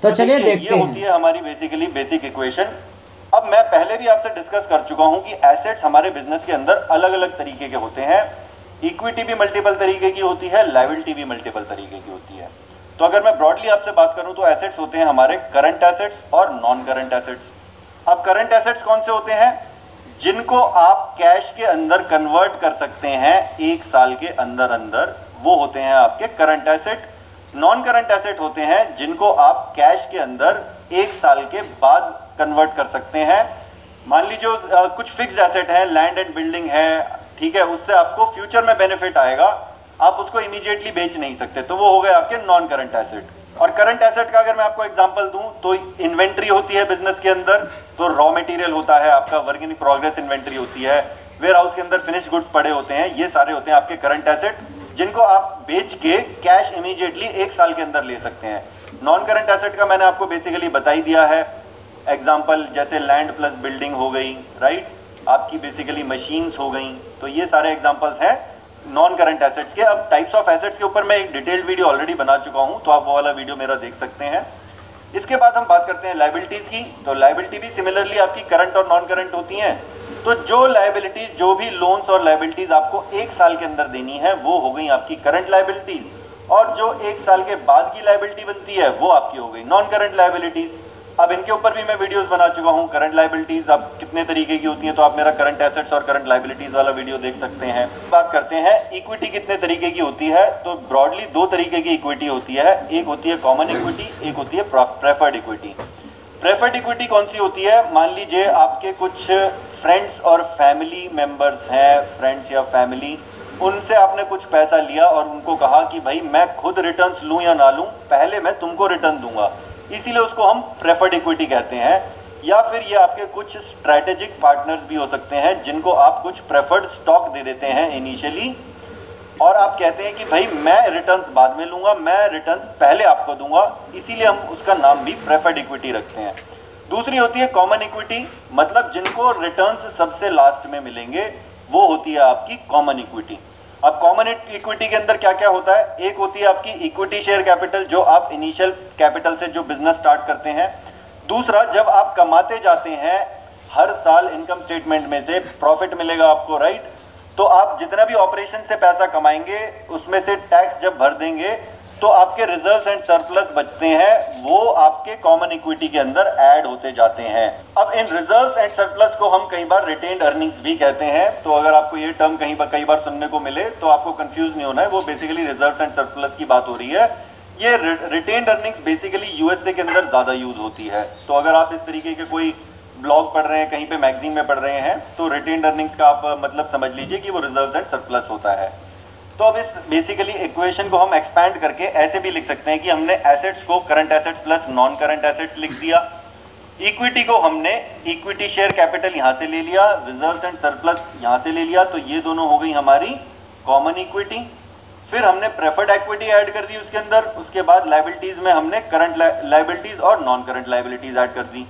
तो चलिए देखते हैं। ये होती है हमारी बेसिकली बेसिक इक्वेशन। अब मैं पहले भी आपसे डिस्कस कर चुका हूं कि एसेट्स हमारे बिजनेस के अंदर अलग अलग तरीके के होते हैं। इक्विटी भी मल्टीपल तरीके की होती है, लायबिलिटी भी मल्टीपल तरीके की होती है। तो अगर मैं ब्रॉडली आपसे बात करूं तो एसेट्स होते हैं हमारे करंट एसेट्स और नॉन करंट एसेट्स। अब करंट एसेट्स कौन से होते हैं, जिनको आप कैश के अंदर कन्वर्ट कर सकते हैं 1 साल के अंदर अंदर, वो होते हैं आपके current asset. Non current asset होते हैं जिनको आप कैश के अंदर 1 साल के बाद कन्वर्ट कर सकते हैं। मान लीजिए कुछ फिक्स्ड एसेट है, लैंड एंड बिल्डिंग है, ठीक है, उससे आपको फ्यूचर में बेनिफिट आएगा, आप उसको इमीडिएटली बेच नहीं सकते, तो वो हो गए आपके नॉन करंट एसेट। और करंट एसेट का अगर मैं आपको एग्जांपल दूं तो इन्वेंट्री होती है बिजनेस के अंदर, तो रॉ मटेरियल होता है आपका, वर्क इन प्रोग्रेस इन्वेंट्री होती है, वेयर हाउस के अंदर फिनिश गुड्स पड़े होते हैं, ये सारे होते हैं आपके करंट एसेट जिनको आप बेच के कैश इमीडिएटली 1 साल के अंदर ले सकते हैं। नॉन करंट एसेट का मैंने आपको बेसिकली बता ही दिया है, एग्जाम्पल जैसे लैंड प्लस बिल्डिंग हो गई, राइट, आपकी बेसिकली मशीन्स हो गई, तो ये सारे एग्जाम्पल्स हैं नॉन करंट एसेट्स के। अब टाइप्स ऑफ एसेट्स के ऊपर मैं एक डिटेल्ड वीडियो ऑलरेडी बना चुका हूं, तो आप वो वाला वीडियो मेरा देख सकते हैं। इसके बाद हम बात करते हैं लायबिलिटीज की। तो लायबिलिटी भी सिमिलरली आपकी करंट और नॉन करंट होती हैं। तो जो लायबिलिटीज, जो भी लोन्स और लायबिलिटीज आपको 1 साल के अंदर देनी है वो हो गई आपकी करंट लायबिलिटीज, और जो 1 साल के बाद की लायबिलिटी बनती है वो आपकी हो गई नॉन करंट लायबिलिटीज। अब इनके ऊपर भी मैं वीडियोस बना चुका हूं। करंट लायबिलिटीज अब कितने तरीके की होती हैं, तो आप मेरा करंट एसेट्स और करंट लायबिलिटीज वाला वीडियो देख सकते हैं। बात करते हैं इक्विटी कितने तरीके की होती है, तो ब्रॉडली 2 तरीके की इक्विटी होती है, एक होती है कॉमन इक्विटी, एक होती है प्रेफर्ड इक्विटी। प्रेफर्ड इक्विटी कौन सी होती है, मान लीजिए आपके कुछ फ्रेंड्स और फैमिली मेंबर्स हैं, फ्रेंड्स या फैमिली, उनसे आपने कुछ पैसा लिया और उनको कहा कि भाई मैं खुद रिटर्न्स लूं या ना लूं, पहले मैं तुमको रिटर्न दूंगा, इसीलिए उसको हम प्रेफर्ड इक्विटी कहते हैं। या फिर ये आपके कुछ स्ट्रैटेजिक पार्टनर्स भी हो सकते हैं जिनको आप कुछ प्रेफर्ड स्टॉक दे देते हैं इनिशियली, और आप कहते हैं कि भाई मैं रिटर्न्स बाद में लूंगा, मैं रिटर्न्स पहले आपको दूंगा, इसीलिए हम उसका नाम भी प्रेफर्ड इक्विटी रखते हैं। दूसरी होती है कॉमन इक्विटी, मतलब जिनको रिटर्न्स सबसे लास्ट में मिलेंगे वो होती है आपकी कॉमन इक्विटी। अब कॉमन इक्विटी के अंदर क्या क्या होता है, एक होती है आपकी इक्विटी शेयर कैपिटल, जो आप इनिशियल कैपिटल से जो बिजनेस स्टार्ट करते हैं। दूसरा, जब आप कमाते जाते हैं हर साल इनकम स्टेटमेंट में से प्रॉफिट मिलेगा आपको, राइट, तो आप जितना भी ऑपरेशन से पैसा कमाएंगे उसमें से टैक्स जब भर देंगे तो आपके रिजर्व्स एंड सरप्लस बचते हैं, वो आपके कॉमन इक्विटी के अंदर ऐड होते जाते हैं। अब इन रिजर्व्स एंड सरप्लस को हम कई बार रिटेन्ड अर्निंग्स भी कहते हैं, तो अगर आपको ये टर्म कई बार सुनने को मिले तो आपको कंफ्यूज नहीं होना है, वो बेसिकली रिजर्व्स एंड सरप्लस की बात हो रही है। ये रिटेन्ड अर्निंग्स बेसिकली यूएसए के अंदर ज्यादा यूज होती है, तो अगर आप इस तरीके के कोई ब्लॉग पढ़ रहे हैं, कहीं पे मैगजीन में पढ़ रहे हैं, तो रिटेन्ड अर्निंग्स का आप मतलब समझ लीजिए कि वो रिजर्व्स एंड सरप्लस होता है। तो अब इस बेसिकली इक्वेशन को हम एक्सपैंड करके ऐसे भी लिख सकते हैं कि हमने एसेट्स को current assets plus non current assets लिख दिया, इक्विटी को हमने इक्विटी शेयर कैपिटल यहां से ले लिया, रिजर्व्स एंड सरप्लस यहां से ले लिया, तो ये दोनों हो गई हमारी कॉमन इक्विटी। फिर हमने प्रेफर्ड इक्विटी ऐड कर दी उसके अंदर, उसके बाद लायबिलिटीज में हमने करंट लायबिलिटीज और नॉन करंट लायबिलिटीज ऐड कर दी।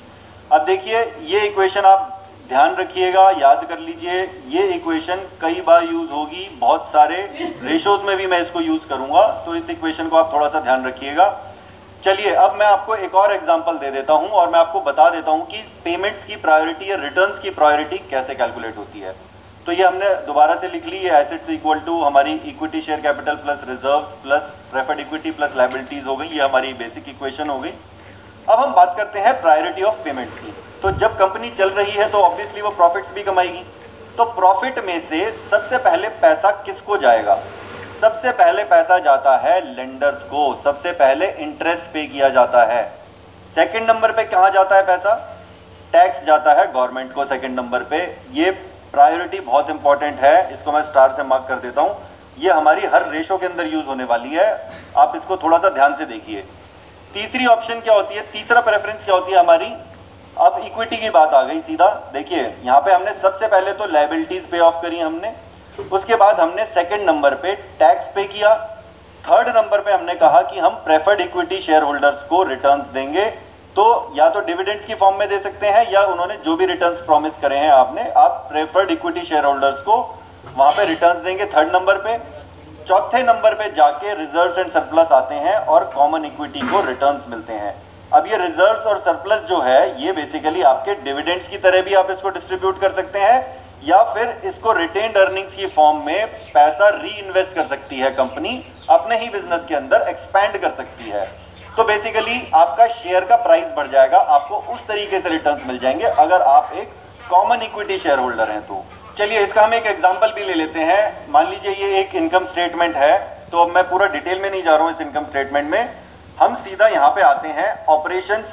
अब देखिए ये इक्वेशन आप ध्यान रखिएगा, याद कर लीजिए, ये इक्वेशन कई बार यूज होगी, बहुत सारे रेशोज में भी मैं इसको यूज करूंगा, तो इस इक्वेशन को आप थोड़ा सा ध्यान रखिएगा। चलिए अब मैं आपको एक और एग्जांपल दे देता हूं और मैं आपको बता देता हूं कि पेमेंट्स की प्रायोरिटी या रिटर्न्स की प्रायोरिटी कैसे कैलकुलेट होती है। तो ये हमने दोबारा से लिख ली, ये एसेट्स इक्वल टू हमारी equity share capital plus reserve plus preferred equity plus liabilities हो गई, ये हमारी बेसिक इक्वेशन हो गई। अब हम बात करते हैं प्रायोरिटी ऑफ पेमेंट्स की। तो जब कंपनी चल रही है तो ऑब्वियसली वो प्रॉफिट्स भी कमाएगी, तो प्रॉफिट में से सबसे पहले पैसा किसको जाएगा, सबसे पहले पैसा जाता है लेंडर्स को, सबसे पहले इंटरेस्ट पे किया जाता है। सेकंड नंबर पे कहाँ जाता है पैसा, टैक्स जाता है गवर्नमेंट को सेकंड नंबर पे। ये प्रायोरिटी बहुत इंपॉर्टेंट है, इसको मैं स्टार से मार्क कर देता हूँ। ये हमारी हर रेशो के अंदर यूज होने वाली है, आप इसको थोड़ा सा ध्यान से देखिए। तीसरी ऑप्शन क्या होती है, तीसरा प्रेफरेंस क्या होती है हमारी, अब इक्विटी की बात आ गई सीधा। देखिए यहाँ पे हमने सबसे पहले तो लायबिलिटीज पे ऑफ करी हमने, उसके बाद हमने सेकंड नंबर पे टैक्स पे किया, थर्ड नंबर पे हमने कहा कि हम प्रेफर्ड इक्विटी शेयर होल्डर्स को रिटर्न्स देंगे, तो या तो डिविडेंड्स की फॉर्म में दे सकते हैं या उन्होंने जो भी रिटर्न्स प्रॉमिस करे हैं आपने, आप प्रेफर्ड इक्विटी शेयर होल्डर्स को वहां पे रिटर्न्स देंगे थर्ड नंबर पे। चौथे नंबर पे जाके रिजर्व्स एंड सरप्लस आते हैं और कॉमन इक्विटी को रिटर्न्स मिलते हैं। अब ये रिजर्व्स और सरप्लस जो है ये बेसिकली आपके डिविडेंड्स की तरह भी आप इसको डिस्ट्रीब्यूट कर सकते हैं या फिर इसको रिटेन्ड अर्निंग्स की फॉर्म में पैसा री इन्वेस्ट कर सकती है कंपनी, अपने ही बिजनेस के अंदर एक्सपैंड कर सकती है। तो बेसिकली आपका शेयर का प्राइस बढ़ जाएगा, आपको उस तरीके से रिटर्न्स मिल जाएंगे अगर आप एक कॉमन इक्विटी शेयर होल्डर हैं तो। चलिए इसका हम एक एग्जांपल भी ले लेते हैं। मान लीजिए ये एक इनकम स्टेटमेंट है, तो अब मैं पूरा डिटेल में नहीं जा रहा हूं इस इनकम स्टेटमेंट में, हम सीधा यहाँ पे आते हैं ऑपरेशंस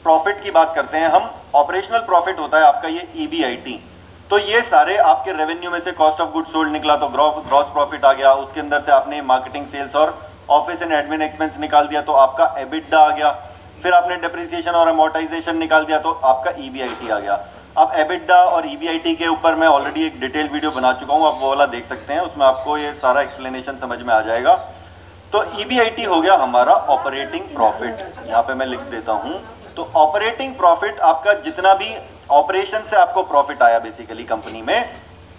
प्रॉफिट की बात करते हैं हम। ऑपरेशनल प्रॉफिट होता है आपका ये EBIT, तो ये सारे आपके रेवेन्यू में से कॉस्ट ऑफ गुड्स सोल्ड निकला तो ग्रॉस प्रॉफिट आ गया, उसके अंदर से आपने मार्केटिंग सेल्स और ऑफिस एंड एडमिन एक्सपेंस निकाल दिया तो आपका EBITDA आ गया, फिर आपने डेप्रिसिएशन और अमोर्टाइजेशन निकाल दिया तो आपका EBIT आ गया। अब EBITDA और EBIT के ऊपर मैं ऑलरेडी एक डिटेल वीडियो बना चुका हूँ, आप वो वाला देख सकते हैं, उसमें आपको ये सारा एक्सप्लेनेशन समझ में आ जाएगा। तो EBIT हो गया हमारा ऑपरेटिंग प्रॉफिट, यहाँ पे मैं लिख देता हूँ। तो ऑपरेटिंग प्रॉफिट आपका जितना भी ऑपरेशन से आपको प्रॉफिट आया बेसिकली कंपनी में,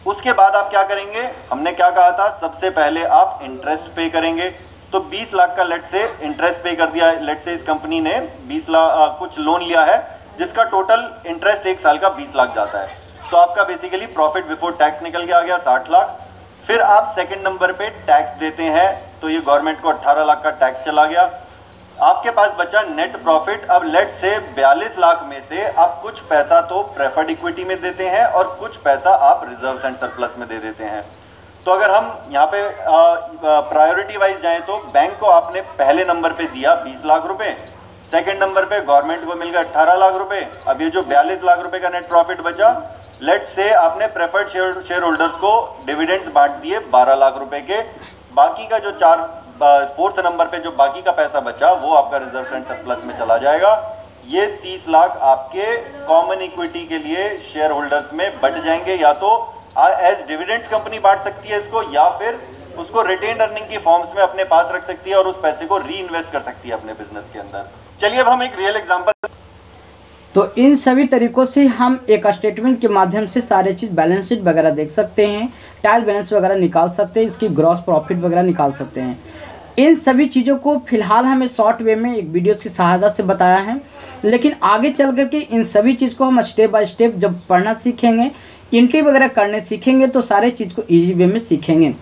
उसके बाद आप क्या करेंगे, हमने क्या कहा था, सबसे पहले आप इंटरेस्ट पे करेंगे। तो 20 लाख का लेट से इंटरेस्ट पे कर दिया, लेट से इस कंपनी ने 20 लाख कुछ लोन लिया है जिसका टोटल इंटरेस्ट एक साल का 20 लाख जाता है, तो आपका बेसिकली प्रॉफिट बिफोर टैक्स निकल के आ गया 60 लाख। फिर आप सेकंड नंबर पे टैक्स देते हैं तो ये गवर्नमेंट को 18 लाख का टैक्स चला गया, आपके पास बचा नेट प्रॉफिट। अब लेट से 42 लाख में से आप कुछ पैसा तो प्रेफर्ड इक्विटी में देते हैं और कुछ पैसा आप रिजर्व एंड सरप्लस में दे देते हैं। तो अगर हम यहाँ पे प्रायोरिटी वाइज जाएं तो बैंक को आपने पहले नंबर पे दिया 20 लाख रुपए, सेकंड नंबर पे गवर्नमेंट को मिल गया 18 लाख रुपए। अब ये जो 42 लाख रुपए का नेट प्रॉफिट बचा, लेट से आपने प्रेफर्ड शेयर होल्डर्स को डिविडेंड्स बांट दिए 12 लाख रुपए के, बाकी का जो फोर्थ नंबर पे जो बाकी का पैसा बचा वो आपका रिजर्व एंड सरप्लस में चला जाएगा। ये 30 लाख आपके कॉमन इक्विटी के लिए शेयर होल्डर्स में बट जाएंगे, या तो एज डिविडेंड्स कंपनी बांट सकती है इसको या फिर उसको रिटेन्ड अर्निंग की फॉर्म्स में अपने पास रख सकती है और उस पैसे को री इन्वेस्ट कर सकती है अपने बिजनेस के अंदर। चलिए अब हम एक रियल एग्जांपल। तो इन सभी तरीकों से हम एक स्टेटमेंट के माध्यम से सारे चीज़ बैलेंस शीट वगैरह देख सकते हैं, ट्रायल बैलेंस वगैरह निकाल सकते हैं, इसकी ग्रॉस प्रॉफिट वगैरह निकाल सकते हैं। इन सभी चीज़ों को फिलहाल हमें शॉर्ट वे में एक वीडियो की सहायता से बताया है, लेकिन आगे चल करके इन सभी चीज़ को हम स्टेप बाय स्टेप जब पढ़ना सीखेंगे, एंट्री वगैरह करने सीखेंगे तो सारे चीज़ को ईजी वे में सीखेंगे।